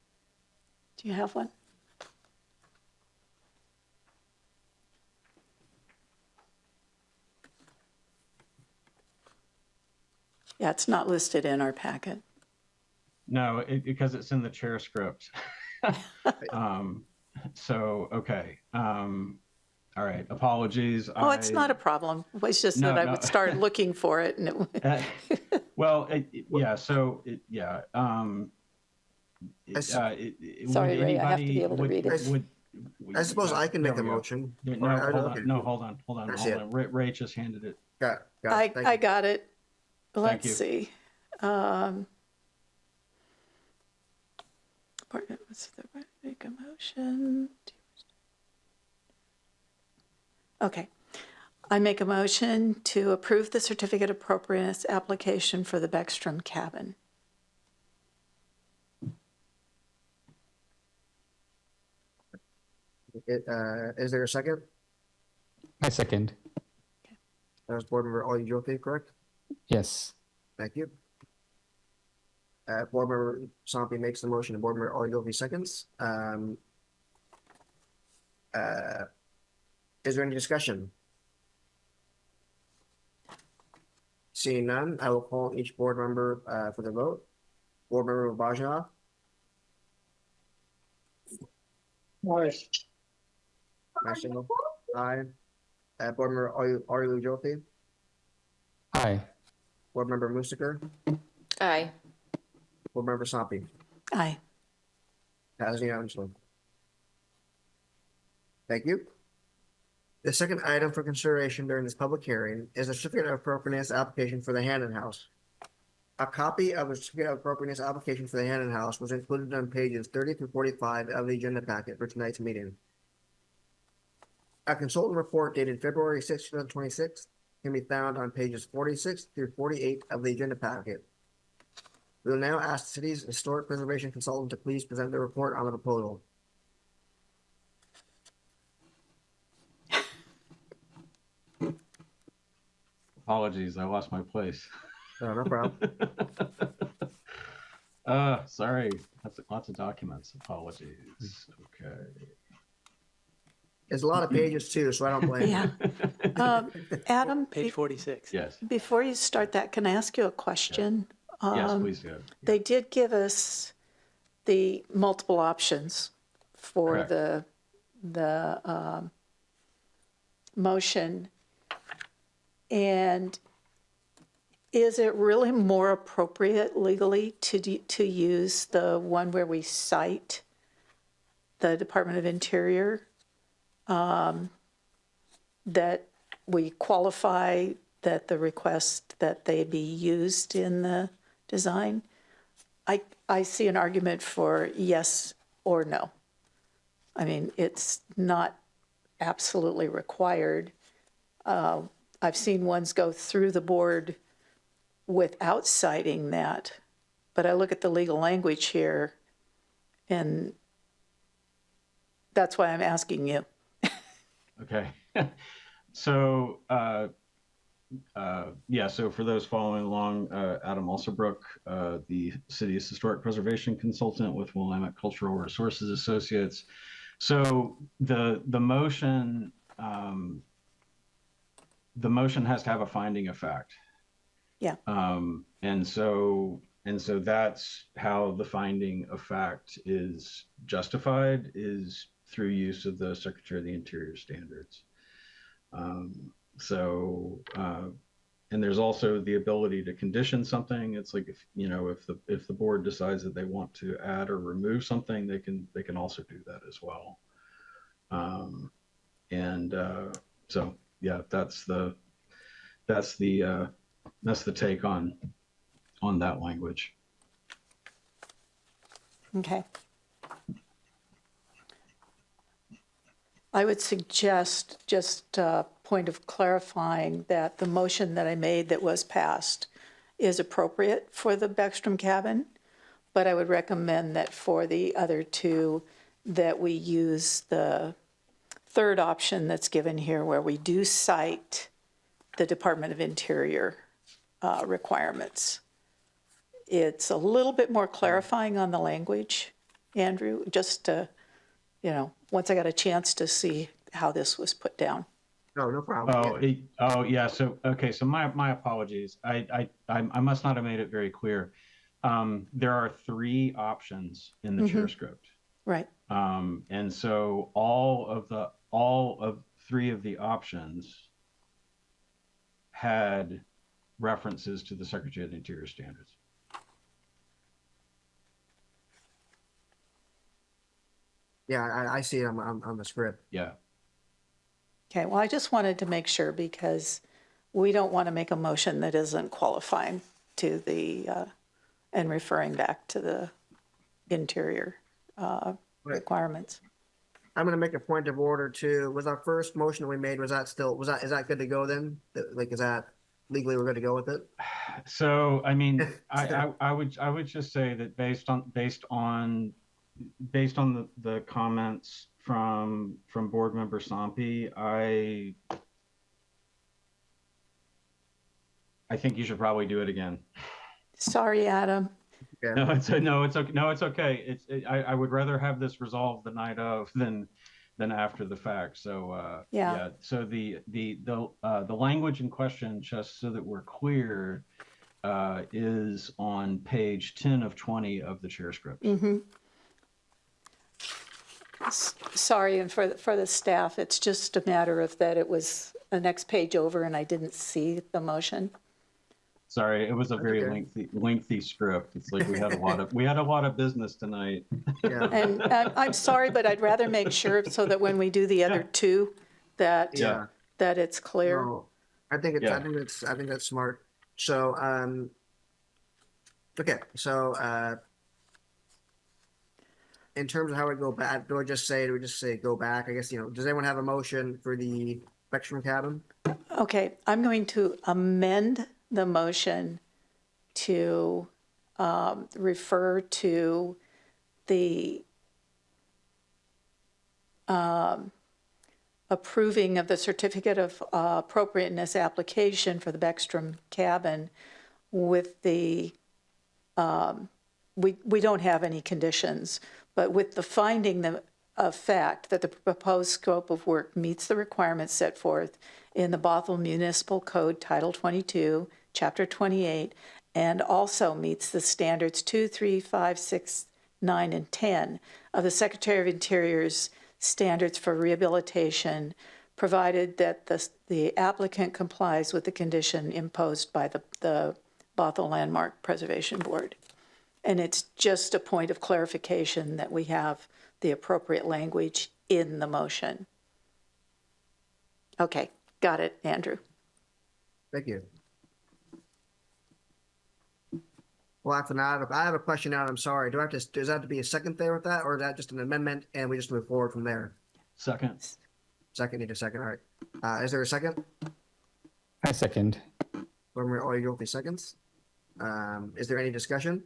Do you have one? Yeah, it's not listed in our packet. No, because it's in the chair script. So, okay. All right. Apologies. Oh, it's not a problem. It's just that I would start looking for it, and it would. Well, yeah. So, yeah. Sorry, Ray, I have to be able to read it. I suppose I can make a motion. No, hold on. Ray just handed it. I got it. Thank Let's you. see. Make a motion. Okay. I make a motion to approve the certificate of appropriateness application for the Beckstrom cabin. Is there a second? I second. That was board member Olujolke, correct? Yes. Thank you. Board member Sompi makes the motion, and board member Olujolke seconds. Is there any discussion? Seeing none, I will call each board member for the vote. Board member Bajia. Aye. National. Aye. Board member Olujolke. Aye. Board member Mustaker. Aye. Board member Sompi. Aye. Passes unanimously. Thank you. The second item for consideration during this public hearing is a certificate of appropriateness application for the Hannan House. A copy of the certificate of appropriateness application for the Hannan House was included on pages 30 through 45 of the agenda packet for tonight's meeting. A consultant report dated February 6, 2026 can be found on pages 46 through 48 of the agenda packet. We will now ask the city's historic preservation consultant to please present the report on the proposal. Apologies, I lost my place. No problem. Sorry, that's lots of documents. Apologies. Okay. There's a lot of pages too, so I don't blame you. Yeah. Adam, Page 46. Yes. before you start that, can I ask you a question? Yes, please do. They did give us the multiple options for Correct. the motion. And is it really more appropriate legally to use the one where we cite the Department of Interior? That we qualify that the request that they be used in the design? I see an argument for yes or no. I mean, it's not absolutely required. I've seen ones go through the board without citing that, but I look at the legal language here, and that's why I'm asking you. Okay. So, yeah, so for those following along, Adam Alsobrook, the city's historic preservation consultant with Willamette Cultural Resources Associates. So the motion has to have a finding of fact. Yeah. And so that's how the finding of fact is justified, is through use of the Secretary of the Interior standards. And there's also the ability to condition something. It's like, if the board decides that they want to add or remove something, they can also do that as well. So yeah, that's the take on that language. Okay. I would suggest, just a point of clarifying, that the motion that I made that was passed is appropriate for the Beckstrom cabin, but I would recommend that for the other two, that we use the third option that's given here, where we do cite the Department of Interior requirements. It's a little bit more clarifying on the language, Andrew, just to, once I got a chance to see how this was put down. No problem. Yeah. So, okay. So my apologies. I must not have made it very clear. There are 3 options in the chair script. Right. And so all of 3 of the options had references to the Secretary of the Interior standards. Yeah, I see it on the script. Yeah. Okay, well, I just wanted to make sure, because we don't want to make a motion that isn't qualifying to the, and referring back to the interior requirements. I'm going to make a point of order too. Was our first motion that we made, is that good to go then? Like, is that legally we're good to go with it? So, I mean, I would just say that based on the comments from board member Sampi, I think you should probably do it again. Sorry, Adam. Yeah. No, it's okay. No, it's okay. I would rather have this resolved the night of than after the fact. So yeah. So the language in question, just so that we're clear, is on page 10 of 20 of the chair script. Mm-hmm. Sorry, and for the staff, it's just a matter of that it was the next page over and I didn't see the motion. Sorry, it was a very lengthy script. It's like we had a lot of business tonight. Yeah. And I'm sorry, but I'd rather make sure so that when we do the other two, that it's clear. No, I think that's smart. So okay, so in terms of how we go back, do we just say go back? I guess, does anyone have a motion for the Beckstrom cabin? Okay, I'm going to amend the motion to refer to the approving of the certificate of appropriateness application for the Beckstrom cabin with the, we don't have any conditions, but with the finding of fact that the proposed scope of work meets the requirements set forth in the Bothell Municipal Code Title 22, Chapter 28, and also meets the standards 2, 3, 5, 6, 9, and 10 of the Secretary of Interior's standards for rehabilitation, provided that the applicant complies with the condition imposed by the Bothell Landmark Preservation Board. And it's just a point of clarification that we have the appropriate language in the motion. Okay, got it, Andrew. Thank you. Well, after that, I have a question now. I'm sorry. Does that have to be a second there with that, or is that just an amendment and we just move forward from there? Second. Second, need a second. All right. Is there a second? I second. Or you go seconds? Is there any discussion?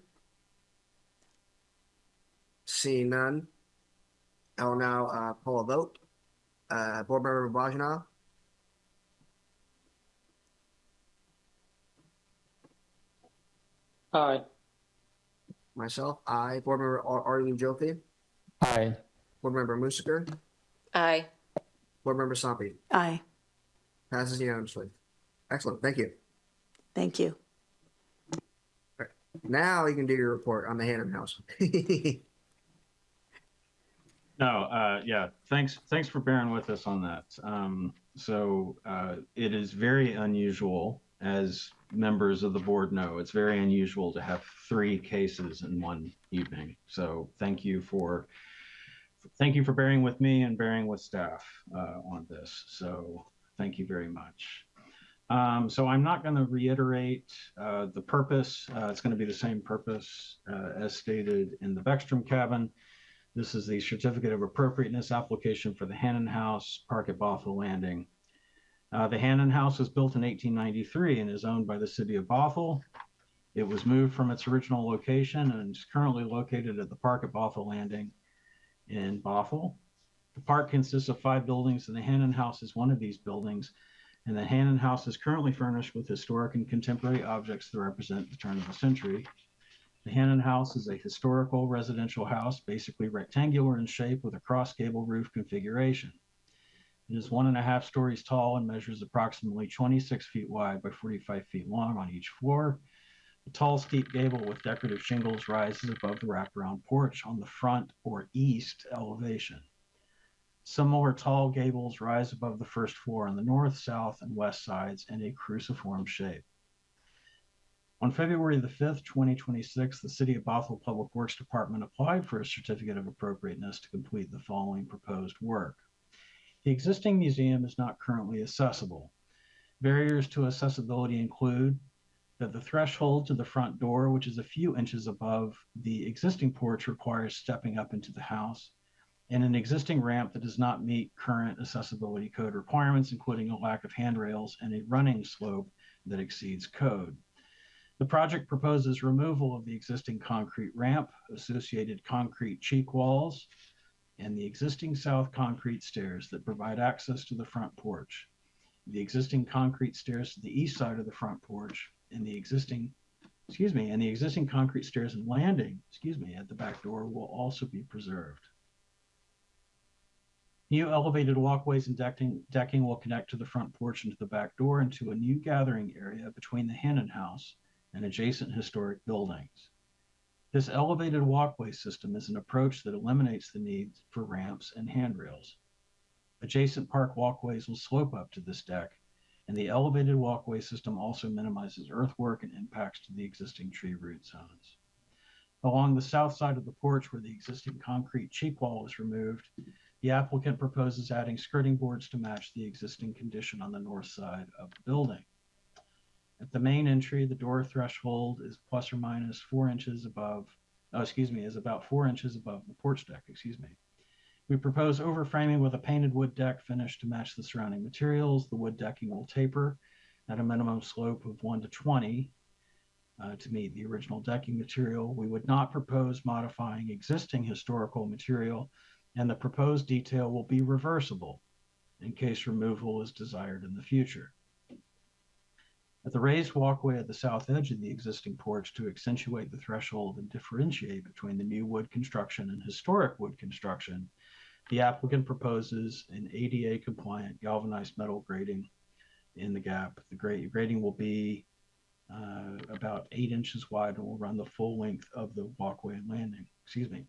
Seeing none, I will now pull a vote. Board Member Bajana, Aye. myself, aye. Board Member Arlene Joffe, Aye. Board Member Musiker, Aye. Board Member Sampi. Aye, Passes unanimously. Excellent. Thank you. thank you. Now you can do your report on the Hannan House. No, yeah, thanks for bearing with us on that. It is very unusual, as members of the board know, it's very unusual to have 3 cases in one evening. So thank you for bearing with me and bearing with staff on this. So thank you very much. So I'm not going to reiterate the purpose. It's going to be the same purpose as stated in the Beckstrom cabin. This is the Certificate of Appropriateness application for the Hannan House, Park at Bothell Landing. The Hannan House was built in 1893 and is owned by the city of Bothell. It was moved from its original location and is currently located at the Park at Bothell Landing in Bothell. The park consists of 5 buildings, and the Hannan House is one of these buildings. And the Hannan House is currently furnished with historic and contemporary objects that represent the turn of the century. The Hannan House is a historical residential house, basically rectangular in shape with a cross gable roof configuration. It is 1.5 stories tall and measures approximately 26 feet wide by 45 feet long on each floor. The tall, steep gable with decorative shingles rises above the wraparound porch on the front or east elevation. Similar tall gables rise above the first floor on the north, south, and west sides in a cruciform shape. On February the 5th, 2026, the City of Bothell Public Works Department applied for a certificate of appropriateness to complete the following proposed work. The existing museum is not currently accessible. Barriers to accessibility include that the threshold to the front door, which is a few inches above the existing porch, requires stepping up into the house, and an existing ramp that does not meet current accessibility code requirements, including a lack of handrails and a running slope that exceeds code. The project proposes removal of the existing concrete ramp, associated concrete cheek walls, and the existing south concrete stairs that provide access to the front porch. The existing concrete stairs to the east side of the front porch and the existing concrete stairs and landing, at the back door will also be preserved. New elevated walkways and decking will connect to the front porch and to the back door into a new gathering area between the Hannan House and adjacent historic buildings. This elevated walkway system is an approach that eliminates the need for ramps and handrails. Adjacent park walkways will slope up to this deck, and the elevated walkway system also minimizes earthwork and impacts to the existing tree root zones. Along the south side of the porch, where the existing concrete cheek wall is removed, the applicant proposes adding skirting boards to match the existing condition on the north side of the building. At the main entry, the door threshold is plus or minus 4 inches above, is about 4 inches above the porch deck, We propose overframing with a painted wood deck finish to match the surrounding materials. The wood decking will taper at a minimum slope of 1 to 20 to meet the original decking material. We would not propose modifying existing historical material, and the proposed detail will be reversible in case removal is desired in the future. At the raised walkway at the south edge of the existing porch, to accentuate the threshold and differentiate between the new wood construction and historic wood construction, The applicant proposes an ADA compliant galvanized metal grating in the gap. The grating will be about 8 inches wide and will run the full length of the walkway and landing. Excuse me.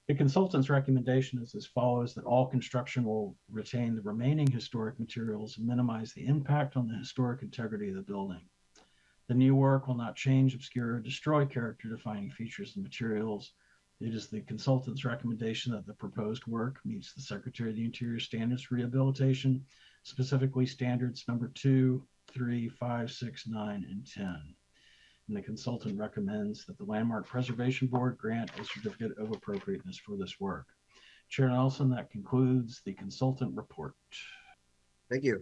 The consultant's recommendation is as follows: that all construction will retain the remaining historic materials and minimize the impact on the historic integrity of the building. The new work will not change, obscure, or destroy character defining features and materials. It is the consultant's recommendation that the proposed work meets the Secretary of the Interior standards for rehabilitation, specifically standards number 2, 3, 5, 6, 9, and 10. And the consultant recommends that the Landmark Preservation Board grant a certificate of appropriateness for this work. Chair Nelson, that concludes the consultant report. Thank you.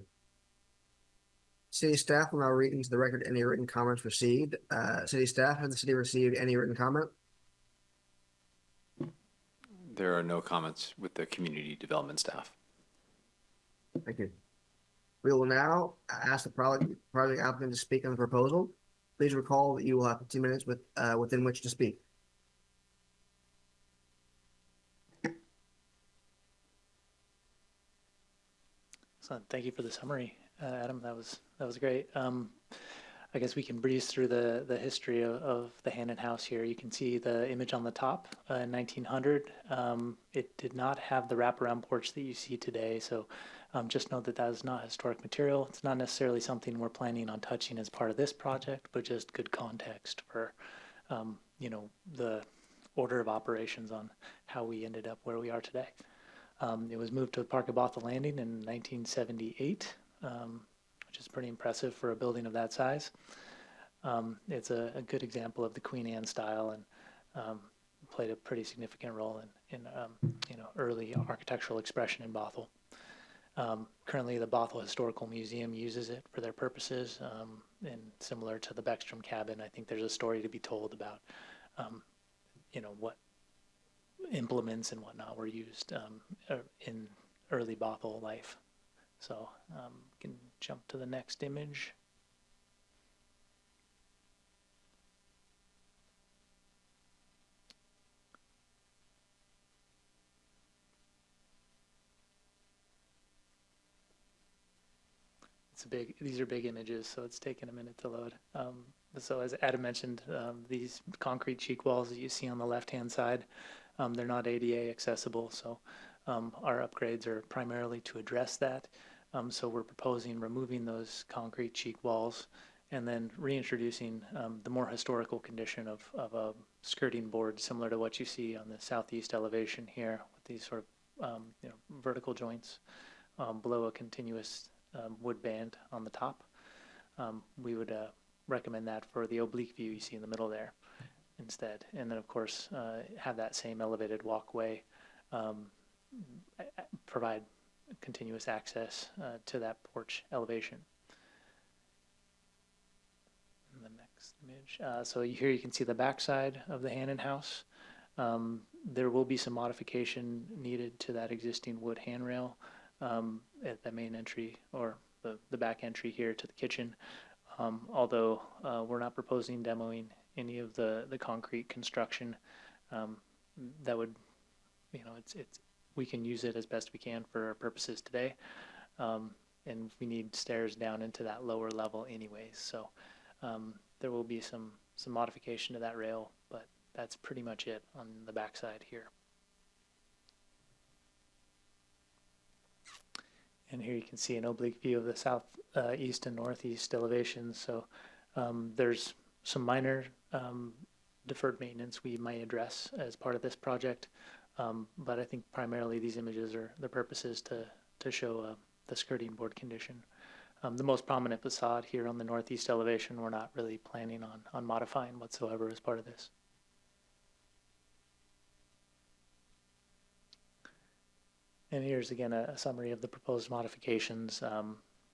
City staff will now read into the record any written comments received. City staff, has the city received any written comment? There are no comments with the community development staff. Thank you. We will now ask the project applicant to speak on the proposal. Please recall that you will have 15 minutes within which to speak. So thank you for the summary, Adam. That was great. I guess we can breeze through the history of the Hannan house here. You can see the image on the top in 1900. It did not have the wraparound porch that you see today. So just note that that is not historic material. It's not necessarily something we're planning on touching as part of this project, but just good context for, the order of operations on how we ended up where we are today. It was moved to the Park of Bothell Landing in 1978. Which is pretty impressive for a building of that size. It's a good example of the Queen Anne style and played a pretty significant role in early architectural expression in Bothell. Currently, the Bothell Historical Museum uses it for their purposes, and similar to the Beckstrom cabin, I think there's a story to be told about, what implements and whatnot were used in early Bothell life. So we can jump to the next image. These are big images, so it's taken a minute to load. So as Adam mentioned, these concrete cheek walls that you see on the left-hand side, they're not ADA accessible, so our upgrades are primarily to address that. So we're proposing removing those concrete cheek walls and then reintroducing the more historical condition of a skirting board similar to what you see on the southeast elevation here with these sort of vertical joints below a continuous wood band on the top. We would recommend that for the oblique view you see in the middle there instead. And then of course have that same elevated walkway provide continuous access to that porch elevation. And the next image. So here you can see the backside of the Hannan house. There will be some modification needed to that existing wood handrail at the main entry or the back entry here to the kitchen. Although we're not proposing demoing any of the concrete construction. That would, we can use it as best we can for our purposes today. And we need stairs down into that lower level anyways. So there will be some modification to that rail, but that's pretty much it on the backside here. And here you can see an oblique view of the south, east and northeast elevations. So there's some minor deferred maintenance we might address as part of this project. But I think primarily these images are the purposes to show the skirting board condition. The most prominent facade here on the northeast elevation, we're not really planning on modifying whatsoever as part of this. And here's again a summary of the proposed modifications.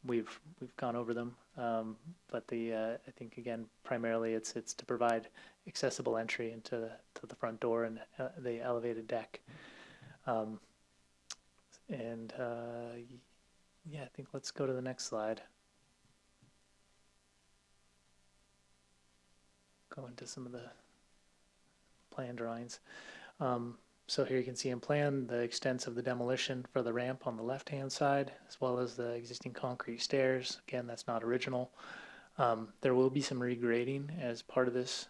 We've gone over them, but I think again primarily it's to provide accessible entry into the front door and the elevated deck. Yeah, I think let's go to the next slide. Go into some of the plan drawings. So here you can see in plan the extents of the demolition for the ramp on the left-hand side, as well as the existing concrete stairs. Again, that's not original. There will be some regrading as part of this,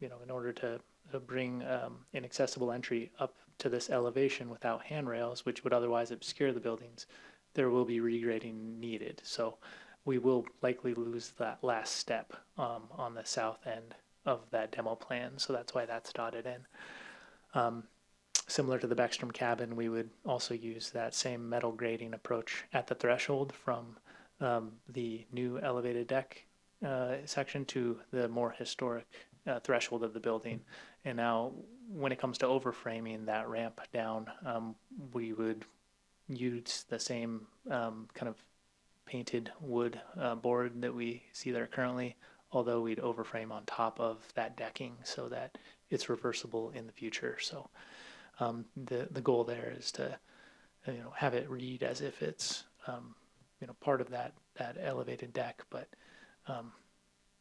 in order to bring an accessible entry up to this elevation without handrails, which would otherwise obscure the buildings. There will be regrading needed. So we will likely lose that last step on the south end of that demo plan. So that's why that's dotted in. Similar to the Beckstrom cabin, we would also use that same metal grading approach at the threshold from the new elevated deck section to the more historic threshold of the building. And now when it comes to overframing that ramp down, we would use the same kind of painted wood board that we see there currently, although we'd overframe on top of that decking so that it's reversible in the future. So the goal there is to have it read as if it's part of that elevated deck, but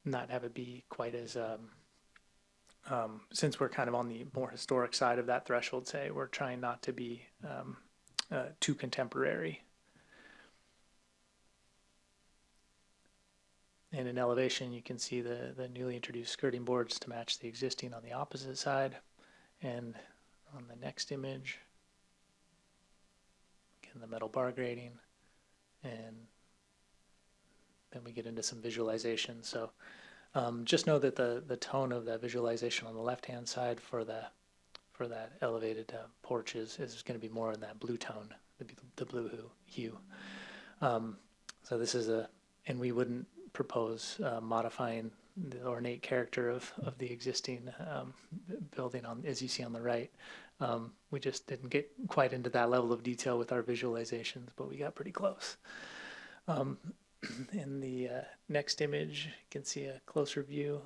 not have it be quite as since we're kind of on the more historic side of that threshold, say, we're trying not to be too contemporary. And in elevation, you can see the newly introduced skirting boards to match the existing on the opposite side. And on the next image, again, the metal bar grading. And then we get into some visualization. So just know that the tone of that visualization on the left-hand side for that elevated porch is going to be more in that blue tone, the blue hue. So this is and we wouldn't propose modifying the ornate character of the existing building as you see on the right. We just didn't get quite into that level of detail with our visualizations, but we got pretty close. In the next image, you can see a closer view.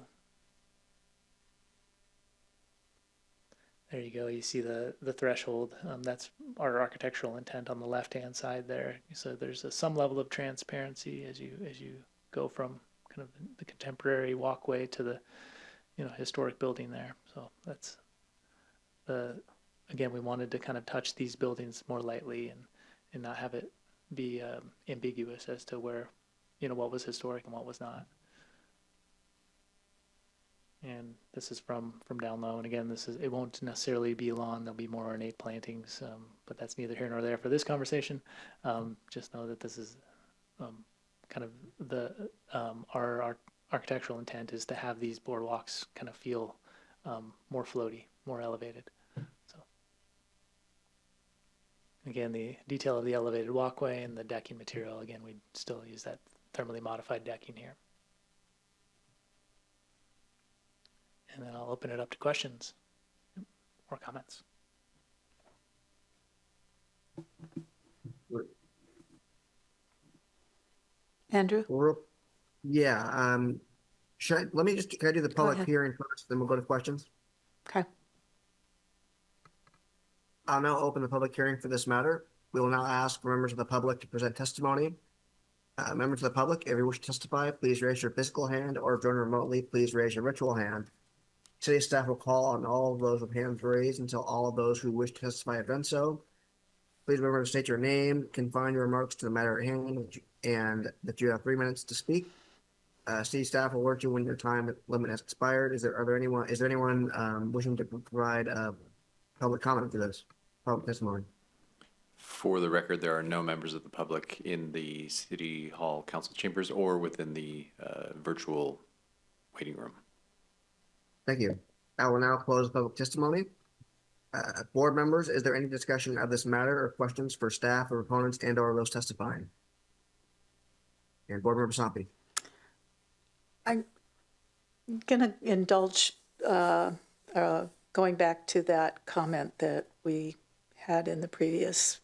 There you go. You see the threshold. That's our architectural intent on the left-hand side there. So there's some level of transparency as you go from kind of the contemporary walkway to the historic building there. So that's again, we wanted to kind of touch these buildings more lightly and not have it be ambiguous as to where what was historic and what was not. And this is from down low. And again, it won't necessarily be lawn. There'll be more ornate plantings, but that's neither here nor there for this conversation. Just know that this is kind of our architectural intent is to have these boardwalks kind of feel more floaty, more elevated. So again, the detail of the elevated walkway and the decking material, again, we'd still use that thermally modified decking here. And then I'll open it up to questions or comments. Andrew? Yeah. Can I do the public ahead. hearing first, then we'll go to questions? Okay. I'll now open the public hearing for this matter. We will now ask for members of the public to present testimony. Members of the public, if you wish to testify, please raise your physical hand, or if joining remotely, please raise your virtual hand. City staff will call on all of those with hands raised until all of those who wish to testify have done so. Please remember to state your name, confine your remarks to the matter at hand, and that you have 3 minutes to speak. City staff will alert you when your time limit has expired. Is there anyone wishing to provide public comment for this public testimony? For the record, there are no members of the public in the City Hall Council chambers or within the virtual waiting room. Thank you. I will now close public testimony. Board members, is there any discussion of this matter or questions for staff or opponents and/or those testifying? And Board Member Sampi. I'm going to indulge going back to that comment that we had in the previous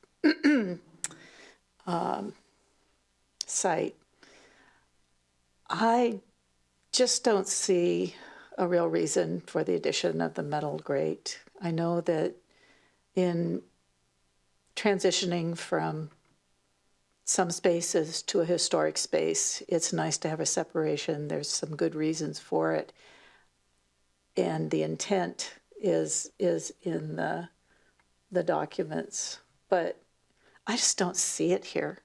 site. I just don't see a real reason for the addition of the metal grate. I know that in transitioning from some spaces to a historic space, it's nice to have a separation. There's some good reasons for it. And the intent is in the the documents, but I just don't see it here.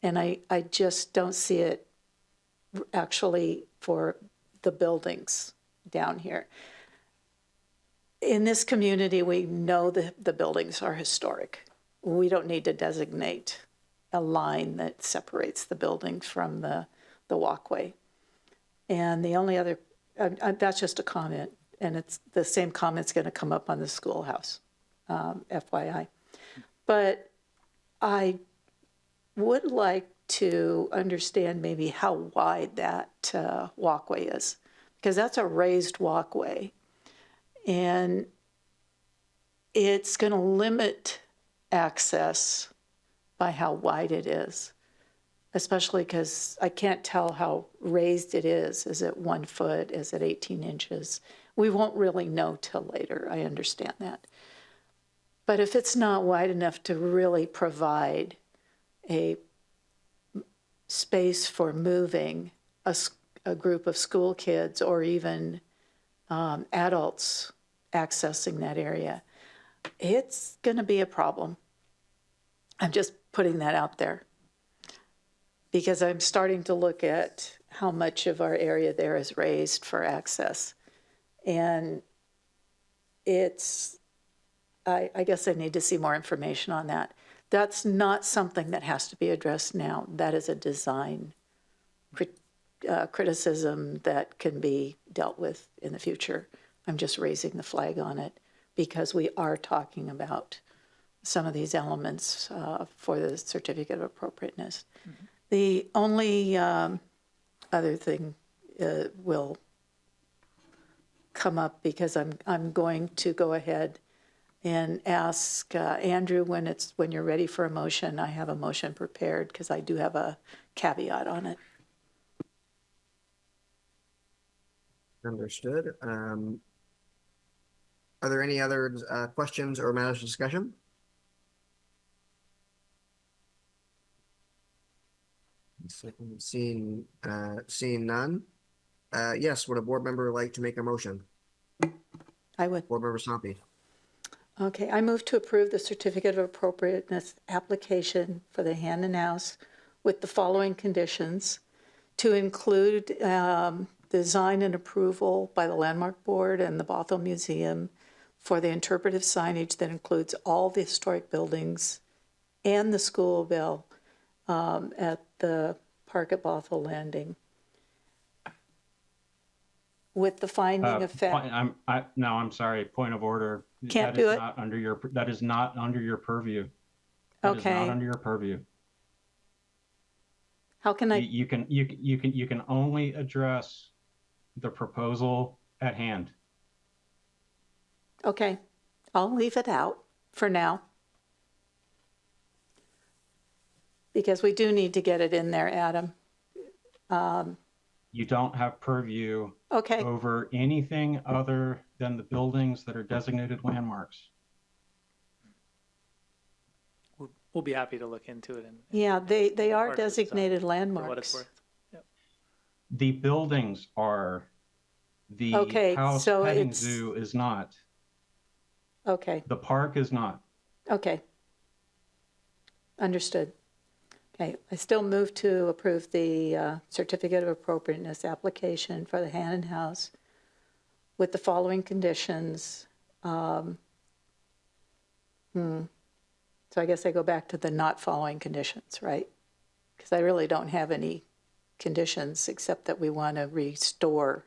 And I just don't see it actually for the buildings down here. In this community, we know that the buildings are historic. We don't need to designate a line that separates the building from the walkway. And the only other, that's just a comment, and it's the same comment's going to come up on the schoolhouse, FYI. But I would like to understand maybe how wide that walkway is, because that's a raised walkway. And it's going to limit access by how wide it is, especially because I can't tell how raised it is. Is it 1 foot? Is it 18 inches? We won't really know till later. I understand that. But if it's not wide enough to really provide a space for moving a group of school kids or even adults accessing that area, it's going to be a problem. I'm just putting that out there because I'm starting to look at how much of our area there is raised for access. And it's, I guess I need to see more information on that. That's not something that has to be addressed now. That is a design criticism that can be dealt with in the future. I'm just raising the flag on it because we are talking about some of these elements for the certificate of appropriateness. Mm-hmm. The only other thing will come up because I'm going to go ahead and ask Andrew when you're ready for a motion. I have a motion prepared because I do have a caveat on it. Understood. Are there any other questions or matters of discussion? Seeing none. Yes, would a board member like to make a motion? I would. Board Member Stompy. Okay, I move to approve the certificate of appropriateness application for the Hannan House with the following conditions: to include design and approval by the Landmark Board and the Bothell Museum for the interpretive signage that includes all the historic buildings and the school bell at the park at Bothell Landing. With the finding of fact. I'm sorry. Point of order. Can't do it. That is not under your purview. That is not under your purview. How can I? You can only address the proposal at hand. Okay, I'll leave it out for now. Because we do need to get it in there, Adam. You don't have purview Okay. over anything other than the buildings that are designated landmarks. We'll be happy to look into it. Yeah, they are part of the designated design, landmarks. for what it's worth. Yep. The buildings are. The Okay, house so petting it's- zoo is not. Okay, The park is not. okay. Understood. Okay, I still move to approve the certificate of appropriateness application for the Hannan House with the following conditions. So I guess I go back to the not following conditions, right? Because I really don't have any conditions except that we want to restore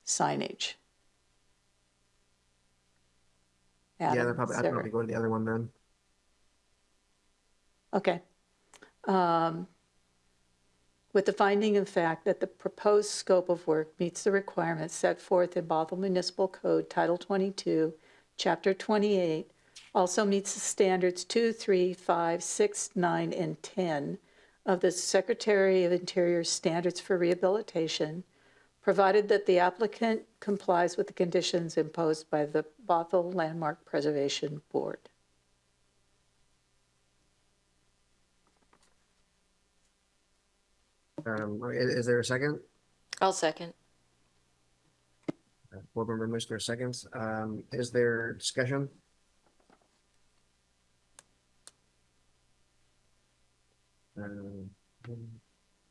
signage. Yeah, Adam, I'd probably go to the other one then. Okay. With the finding of fact that the proposed scope of work meets the requirements set forth in Bothell Municipal Code Title 22, Chapter 28, also meets the standards 2, 3, 5, 6, 9, and 10 of the Secretary of Interior Standards for Rehabilitation, provided that the applicant complies with the conditions imposed by the Bothell Landmark Preservation Board. Is there a second? I'll second. Board Member Mister seconds. Is there discussion?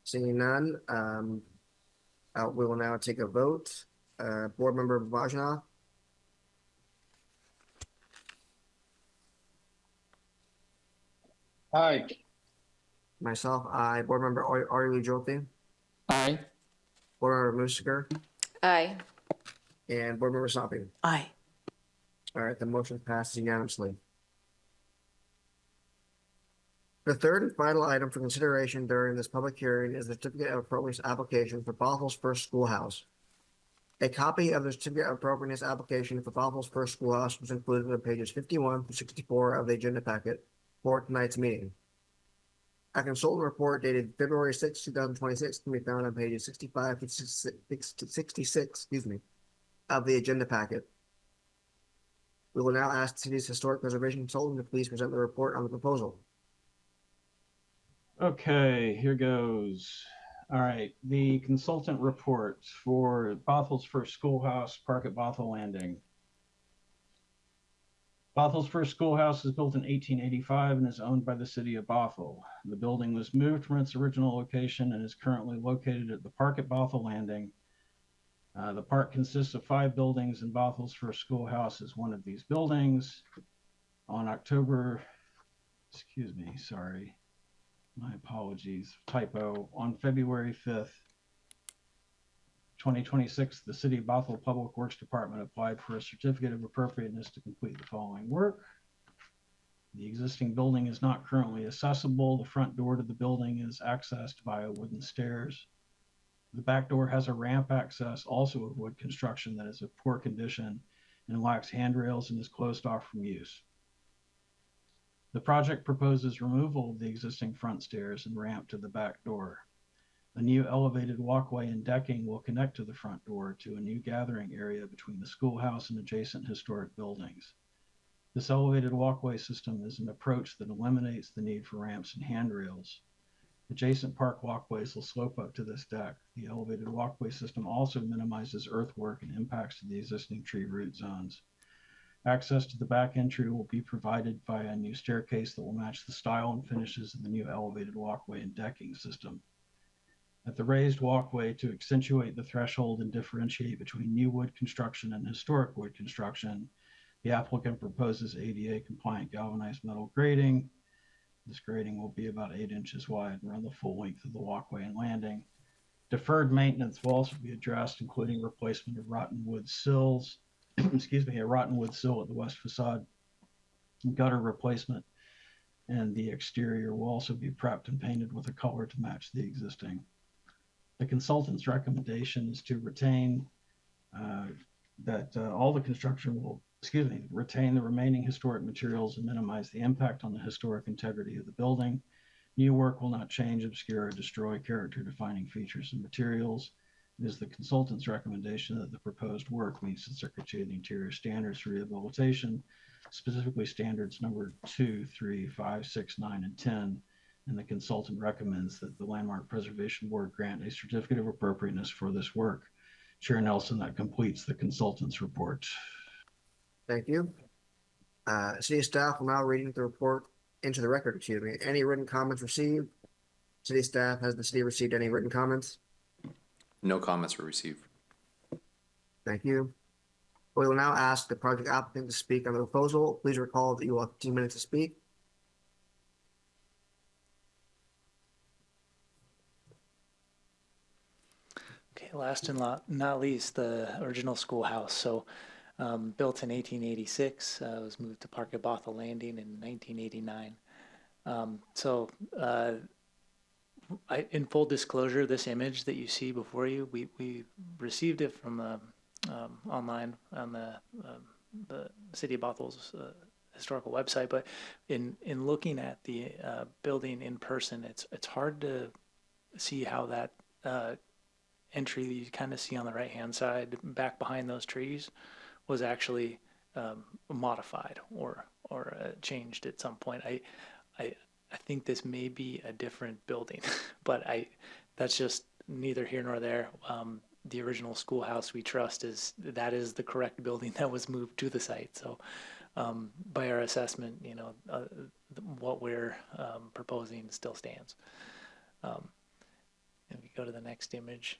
Seeing none, we will now take a vote. Board Member Vajna, Aye. myself, aye. Board Member Arlie Jyoti, Aye. Board Member Musiker, Aye. and Board Member Sopping. Aye. All right, the motion passes unanimously. The third and final item for consideration during this public hearing is the certificate of appropriateness application for Bothell's First Schoolhouse. A copy of the certificate of appropriateness application for Bothell's First Schoolhouse was included on pages 51 to 64 of the agenda packet for tonight's meeting. A consultant report dated February 6, 2026 can be found on pages 65 to 66, of the agenda packet. We will now ask the city's historic preservation consultant to please present the report on the proposal. Okay, here goes. All right, the consultant report for Bothell's First Schoolhouse, Park at Bothell Landing. Bothell's First Schoolhouse was built in 1885 and is owned by the city of Bothell. The building was moved from its original location and is currently located at the Park at Bothell Landing. The park consists of 5 buildings, and Bothell's First Schoolhouse is one of these buildings. On my apologies, typo. On February 5th, 2026, the City of Bothell Public Works Department applied for a certificate of appropriateness to complete the following work. The existing building is not currently accessible. The front door to the building is accessed via wooden stairs. The back door has a ramp access, also of wood construction, that is of poor condition and lacks handrails and is closed off from use. The project proposes removal of the existing front stairs and ramp to the back door. A new elevated walkway and decking will connect to the front door to a new gathering area between the schoolhouse and adjacent historic buildings. This elevated walkway system is an approach that eliminates the need for ramps and handrails. Adjacent park walkways will slope up to this deck. The elevated walkway system also minimizes earthwork and impacts to the existing tree root zones. Access to the back entry will be provided via a new staircase that will match the style and finishes of the new elevated walkway and decking system. At the raised walkway, to accentuate the threshold and differentiate between new wood construction and historic wood construction, the applicant proposes ADA compliant galvanized metal grating. This grating will be about 8 inches wide and run the full length of the walkway and landing. Deferred maintenance will also be addressed, including replacement of rotten wood sills, a rotten wood sill at the west facade, gutter replacement, and the exterior will also be prepped and painted with a color to match the existing. The consultant's recommendation is to retain all the construction will, retain the remaining historic materials and minimize the impact on the historic integrity of the building. New work will not change, obscure, or destroy character-defining features and materials. It is the consultant's recommendation that the proposed work meets the Secretary of the Interior standards for rehabilitation, specifically standards number 2, 3, 5, 6, 9, and 10. And the consultant recommends that the Landmark Preservation Board grant a certificate of appropriateness for this work. Chair Nelson, that completes the consultant's report. Thank you. City staff will now read the report into the record. Any written comments received? City staff, has the city received any written comments? No comments were received. Thank you. We will now ask the project applicant to speak on the proposal. Please recall that you will have 15 minutes to speak. Okay, last and not least, the original schoolhouse. So built in 1886, was moved to Park at Bothell Landing in 1989. In full disclosure, this image that you see before you, we received it from online on the City of Bothell's historical website. But in looking at the building in person, it's hard to see how that entry that you kind of see on the right hand side back behind those trees was actually modified or changed at some point. I think this may be a different building, but that's just neither here nor there. The original schoolhouse, we trust, is the correct building that was moved to the site. So by our assessment, what we're proposing still stands. If we go to the next image.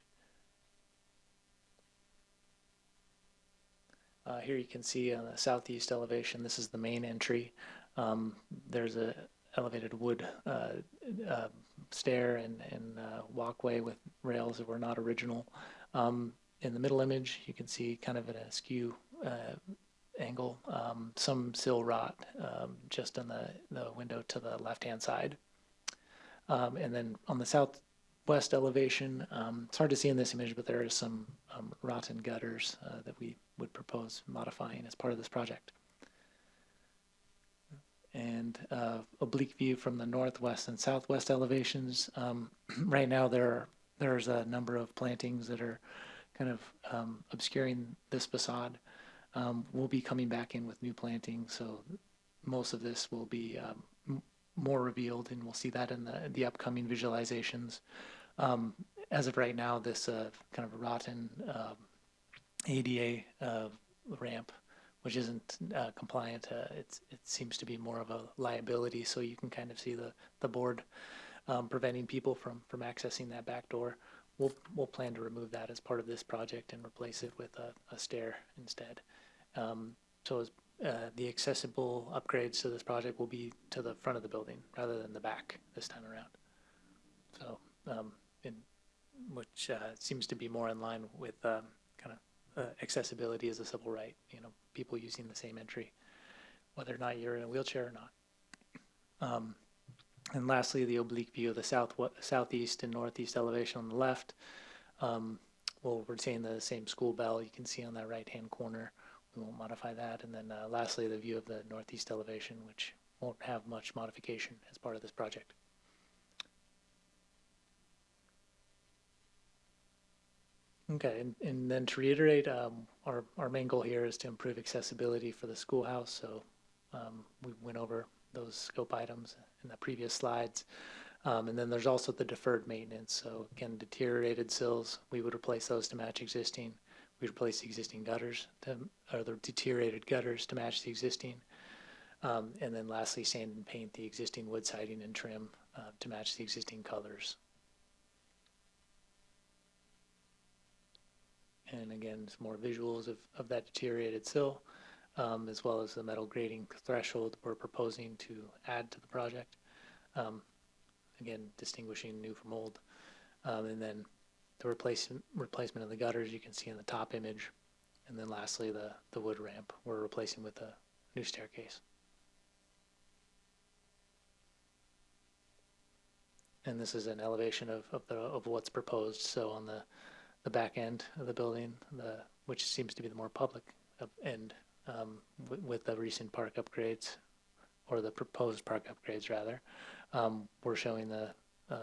Here you can see on the southeast elevation, this is the main entry. There's a elevated wood stair and walkway with rails that were not original. In the middle image, you can see kind of an askew angle, some sill rot just in the window to the left-hand side. And then on the southwest elevation, it's hard to see in this image, but there are some rotten gutters that we would propose modifying as part of this project. And oblique view from the northwest and southwest elevations. Right now there's a number of plantings that are kind of obscuring this facade. We'll be coming back in with new plantings, so most of this will be more revealed, and we'll see that in the upcoming visualizations. As of right now, this kind of rotten ADA ramp, which isn't compliant, it seems to be more of a liability, so you can kind of see the board preventing people from accessing that back door. We'll plan to remove that as part of this project and replace it with a stair instead. So the accessible upgrades to this project will be to the front of the building rather than the back this time around. So, which seems to be more in line with kind of accessibility as a civil right. People using the same entry, whether or not you're in a wheelchair or not. And lastly, the oblique view of the southeast and northeast elevation on the left. We'll retain the same school bell you can see on that right-hand corner. We won't modify that. And then lastly, the view of the northeast elevation, which won't have much modification as part of this project. Okay, and then to reiterate, our main goal here is to improve accessibility for the schoolhouse. So we went over those scope items in the previous slides. And then there's also the deferred maintenance. So again, deteriorated sills, we would replace those to match existing. We'd replace the existing gutters, or the deteriorated gutters to match the existing. And then lastly, sand and paint the existing wood siding and trim to match the existing colors. And again, some more visuals of that deteriorated sill, as well as the metal grading threshold we're proposing to add to the project. Again, distinguishing new from old. And then the replacement of the gutters you can see in the top image. And then lastly, the wood ramp we're replacing with a new staircase. And this is an elevation of what's proposed. So on the back end of the building, which seems to be the more public end, with the recent park upgrades, or the proposed park upgrades rather, we're showing the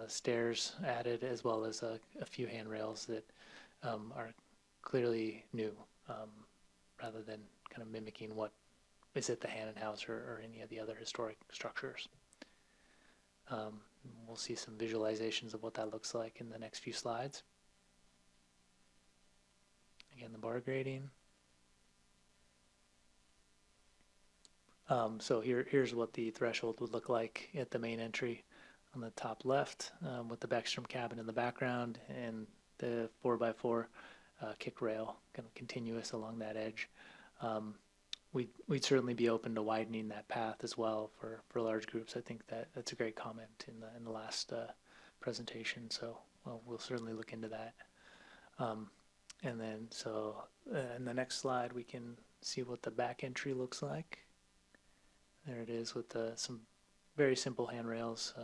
stairs added, as well as a few handrails that are clearly new, rather than kind of mimicking what is at the Hannan House or any of the other historic structures. We'll see some visualizations of what that looks like in the next few slides. Again, the bar grading. So here's what the threshold would look like at the main entry on the top left, with the Beckstrom cabin in the background and the 4x4 kick rail kind of continuous along that edge. We'd certainly be open to widening that path as well for large groups. I think that's a great comment in the last presentation. So we'll certainly look into that. And then so in the next slide, we can see what the back entry looks like. There it is with some very simple handrails,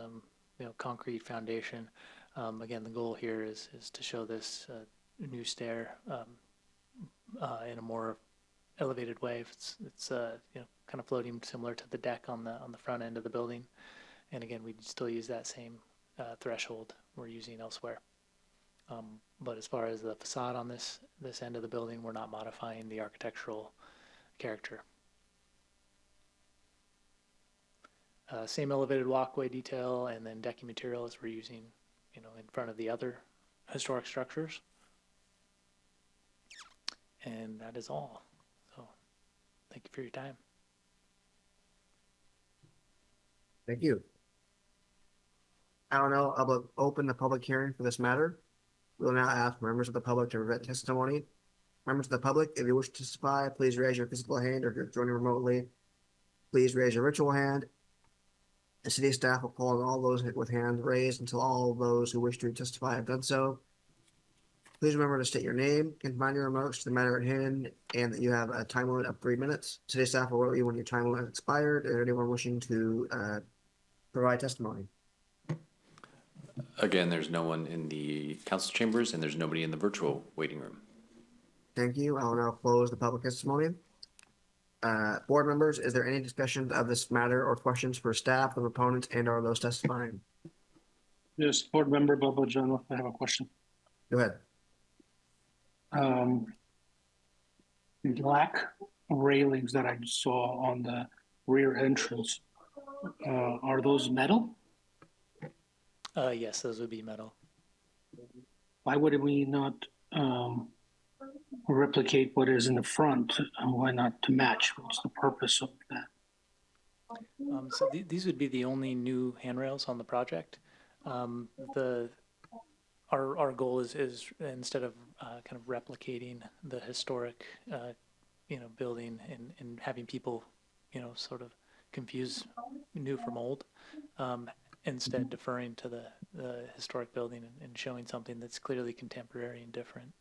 concrete foundation. Again, the goal here is to show this new stair in a more elevated way. It's kind of floating similar to the deck on the front end of the building. And again, we still use that same threshold we're using elsewhere. But as far as the facade on this end of the building, we're not modifying the architectural character. Same elevated walkway detail and then decking material as we're using, in front of the other historic structures. And that is all. So thank you for your time. Thank you. I don't know, I'll open the public hearing for this matter. We will now ask members of the public to present testimony. Members of the public, if you wish to testify, please raise your physical hand, or if you're joining remotely, please raise your virtual hand. The city staff will call on all those with hands raised until all of those who wish to testify have done so. Please remember to state your name, confine your remarks to the matter at hand, and that you have a time limit of 3 minutes. City staff will alert you when your time limit has expired, and anyone wishing to provide testimony. Again, there's no one in the council chambers and there's nobody in the virtual waiting room. Thank you. I will now close the public testimony. Board members, is there any discussion of this matter or questions for staff, the proponents, and or those testifying? Yes, Board Member Bubba John, I have a question. Go ahead. Black railings that I saw on the rear entrance, are those metal? Yes, those would be metal. Why would we not replicate what is in the front? Why not to match? What's the purpose of that? So these would be the only new handrails on the project. Our goal is instead of kind of replicating the historic, building and having people, sort of confuse new from old, instead deferring to the historic building and showing something that's clearly contemporary and different.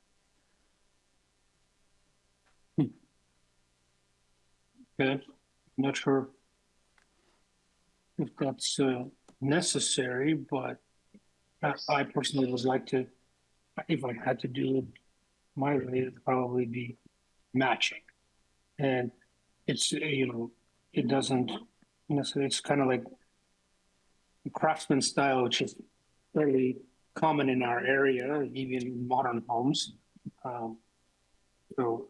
Okay, I'm not sure if that's necessary, but I personally would like to, if I had to do it my way, it'd probably be matching. And it's, it doesn't necessarily, it's kind of like craftsman style, which is fairly common in our area, even in modern homes. So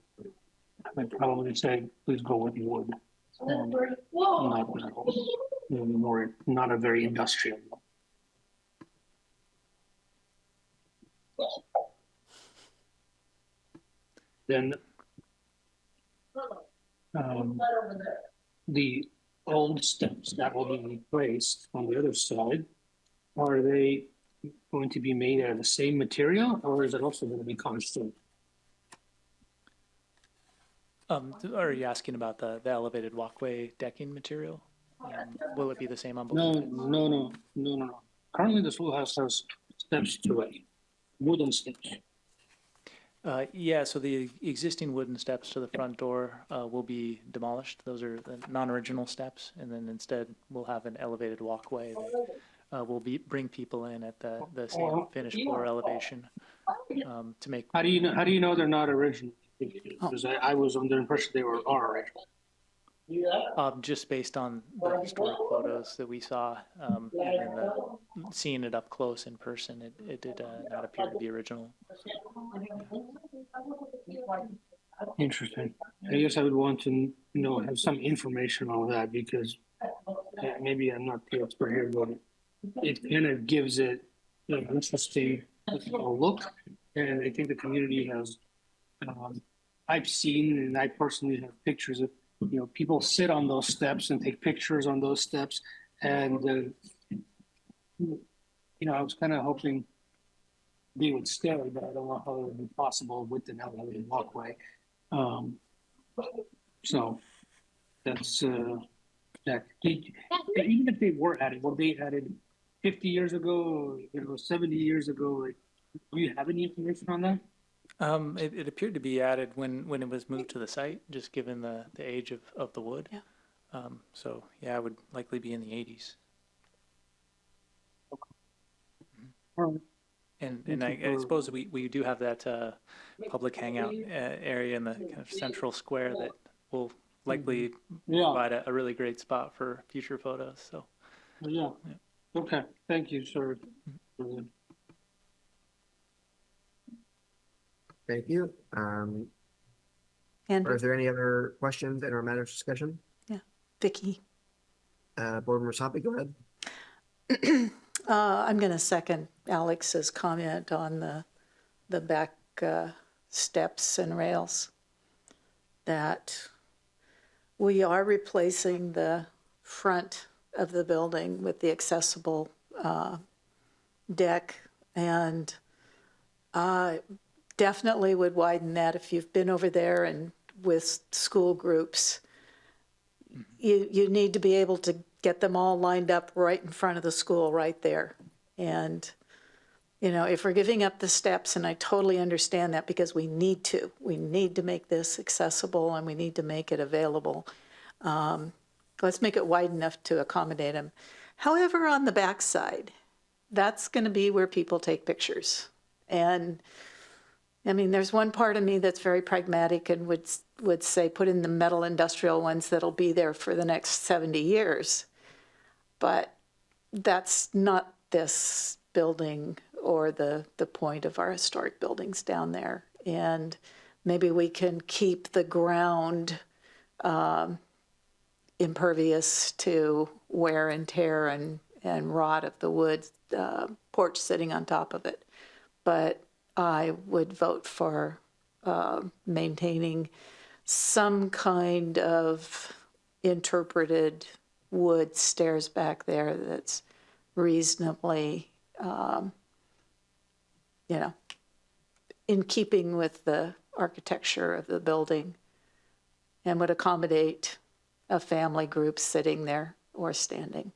I'd probably say, please go with wood. Not metal, not a very industrial. Then the old steps that will be replaced on the other side, are they going to be made out of the same material, or is it also going to be constant? Are you asking about the elevated walkway decking material? Will it be the same on both? No. Currently, the Schoolhouse has steps to it, wooden steps. Yeah, so the existing wooden steps to the front door will be demolished. Those are the non-original steps, and then instead we'll have an elevated walkway that will bring people in at the same finished floor elevation to make. How do you know they're not original? Because I was under the impression they are original. Just based on the historic photos that we saw, and then seeing it up close in person, it did not appear to be original. Interesting. I guess I would want to have some information on that, because maybe I'm not the expert here, but it kind of gives it an interesting look, and I think the community has. I've seen, and I personally have pictures of, people sit on those steps and take pictures on those steps. And, I was kind of hoping they would stay, but I don't know how it would be possible with an elevated walkway. So that's that. Even if they were added, were they added 50 years ago, 70 years ago? Do you have any information on that? It appeared to be added when it was moved to the site, just given the age of the wood. Yeah. So yeah, it would likely be in the 80s. All right. And I suppose we do have that public hangout area in the kind of central square that will likely provide a really great spot for future photos. So yeah. Okay. Thank you, sir. Thank you. And Is there any other questions in our matters discussion? yeah, Vicky. Board Member Soppy, go ahead. I'm going to second Alex's comment on the back steps and rails, that we are replacing the front of the building with the accessible deck, and definitely would widen that if you've been over there and with school groups. You need to be able to get them all lined up right in front of the school right there. And, you know, if we're giving up the steps, and I totally understand that because we need to make this accessible and we need to make it available. Let's make it wide enough to accommodate them. However, on the backside, that's going to be where people take pictures. And I mean, there's one part of me that's very pragmatic and would say put in the metal industrial ones that'll be there for the next 70 years. But that's not this building or the point of our historic buildings down there. And maybe we can keep the ground impervious to wear and tear and rot of the wood porch sitting on top of it. But I would vote for maintaining some kind of interpreted wood stairs back there that's reasonably, in keeping with the architecture of the building and would accommodate a family group sitting there or standing.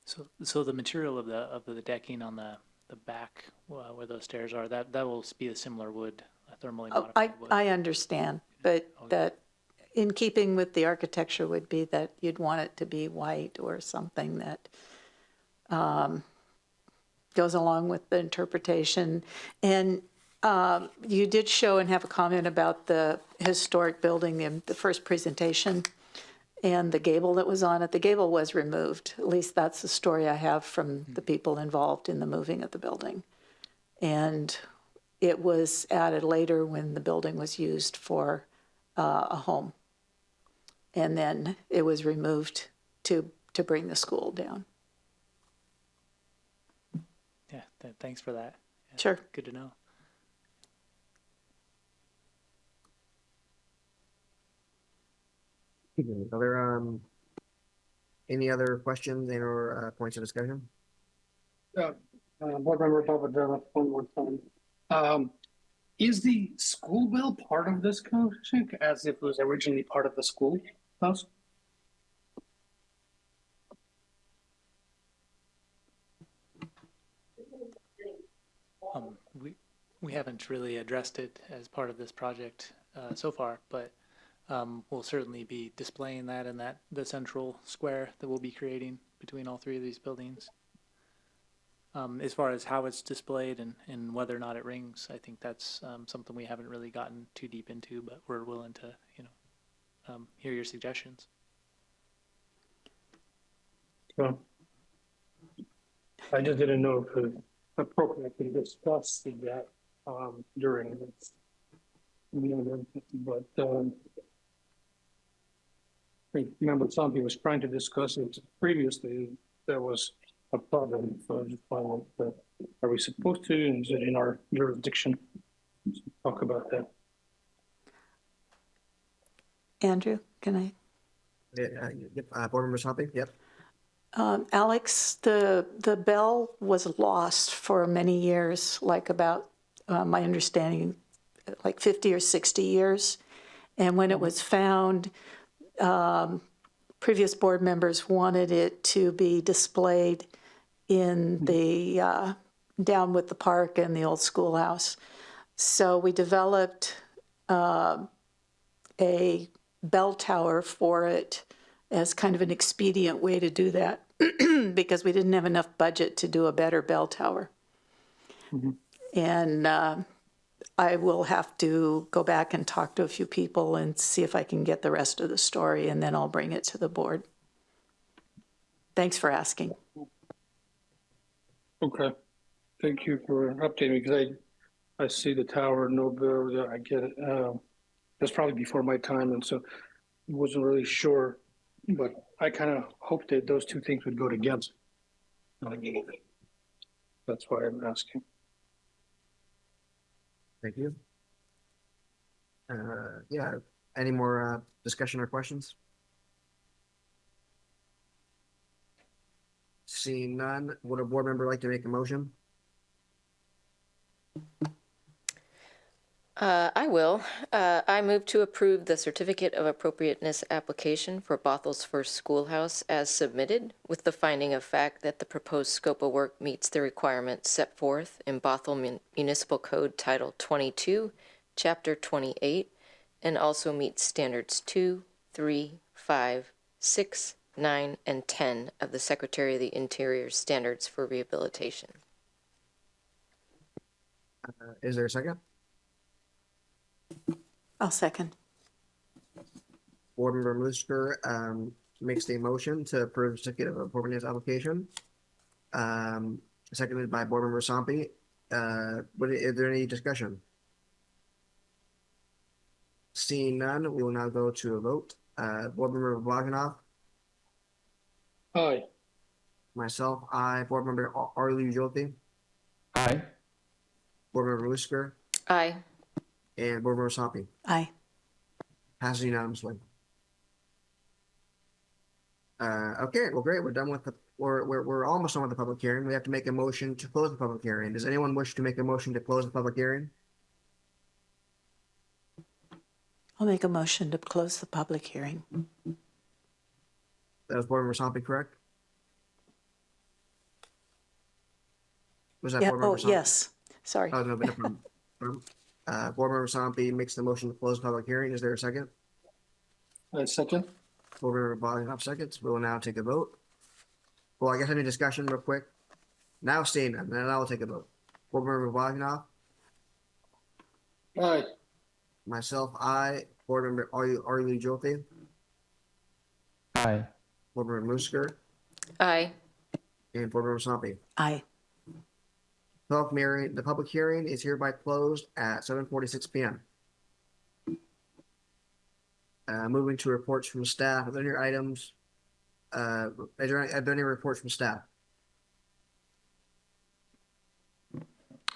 So the material of the decking on the back where those stairs are, that will be a similar wood, a thermally modified wood. I understand, but that in keeping with the architecture would be that you'd want it to be white or something that goes along with the interpretation. And you did show and have a comment about the historic building in the first presentation and the gable that was on it. The gable was removed. At least that's the story I have from the people involved in the moving of the building. And it was added later when the building was used for a home. And then it was removed to bring the school down. Yeah, thanks for that. Yeah, Sure. Good to know. Any other questions or points of discussion? Board Member Bothell, one more time. Is the school bell part of this conversation as if it was originally part of the schoolhouse? We haven't really addressed it as part of this project so far, but we'll certainly be displaying that in the central square that we'll be creating between all three of these buildings. As far as how it's displayed and whether or not it rings, I think that's something we haven't really gotten too deep into, but we're willing to, hear your suggestions. Well, I just didn't know if it was appropriate to discuss that during this meeting, but I think Member Zombie was trying to discuss it previously. There was a problem, so I just found out, are we supposed to, and is it in our jurisdiction? Talk about that. Andrew, can I? Yep. Board Member Hoppy? Yep. Alex, the bell was lost for many years, like about, my understanding, like 50 or 60 years. And when it was found, previous board members wanted it to be displayed in the, down with the park and the old schoolhouse. So we developed a bell tower for it as kind of an expedient way to do that because we didn't have enough budget to do a better bell tower. Mm-hmm. And I will have to go back and talk to a few people and see if I can get the rest of the story, and then I'll bring it to the board. Thanks for asking. Okay. Thank you for updating me, because I see the tower, no bell, I get it. That's probably before my time, and so wasn't really sure, but I kind of hoped that those two things would go together. That's why I'm asking. Thank you. Yeah. Any more discussion or questions? Seeing none, would a board member like to make a motion? I will. I move to approve the Certificate of Appropriateness application for Bothell's First Schoolhouse as submitted, with the finding of fact that the proposed scope of work meets the requirements set forth in Bothell Municipal Code Title 22, Chapter 28, and also meets standards 2, 3, 5, 6, 9, and 10 of the Secretary of the Interior Standards for Rehabilitation. Is there a second? I'll second. Board Member Musker makes the motion to approve the certificate of appropriateness application. Seconded by Board Member Sompi. Is there any discussion? Seeing none, we will now go to a vote. Board Member Bogdanov, Aye. myself, aye. Board Member Arlie Jolty, Aye. Board Member Musker, Aye. and Board Member Sompi. Aye. Passes unanimously. Okay, well, great. We're done with the, we're almost done with the public hearing. We have to make a motion to close the public hearing. Does anyone wish to make a motion to close the public hearing? I'll make a motion to close the public hearing. That was Board Member Sompi, correct? Was that Yeah, Board Member oh, Sompi? yes, sorry. Oh, no, but no problem. Board Member Sompi makes the motion to close the public hearing. Is there a second? Second. Board Member Bogdanov seconds. We will now take a vote. Well, I guess any discussion real quick? Now seeing none, then I will take a vote. Board Member Bogdanov, Aye. myself, aye. Board Member Arlie Jolty, Aye. Board Member Musker, Aye. and Board Member Sompi. Aye. The public hearing is hereby closed at 7:46 p.m. Moving to reports from staff. Are there any items? Are there any reports from staff?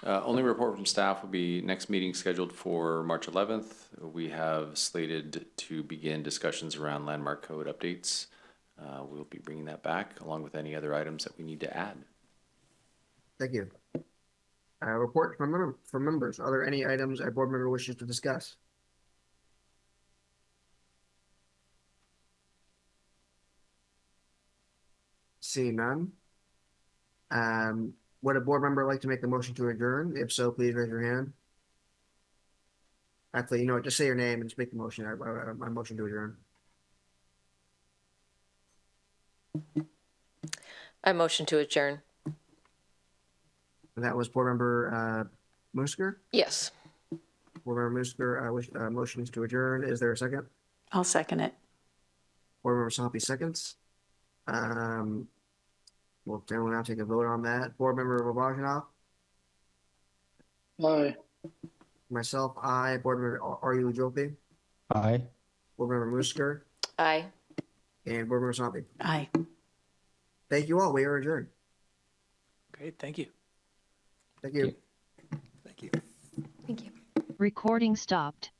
Only report from staff will be next meeting scheduled for March 11th. We have slated to begin discussions around landmark code updates. We'll be bringing that back along with any other items that we need to add. Thank you. Report from members. Are there any items a board member wishes to discuss? Seeing none. Would a board member like to make a motion to adjourn? If so, please raise your hand. Actually, you know what? Just say your name and just make the motion. My motion to adjourn. I motion to adjourn. And that was board member Musker. Yes. Board member Musker motions to adjourn. Is there a second? I'll second it. Board member Sompi seconds. Well, then we'll now take a vote on that. Board member Bogdanov, Aye. myself, aye. Board member Arlie Jolty, Aye. Board member Musker, Aye. and Board member Sompi. Aye. Thank you all. We are adjourned. Great, thank you. Thank you. Thank you. Thank you. Recording stopped.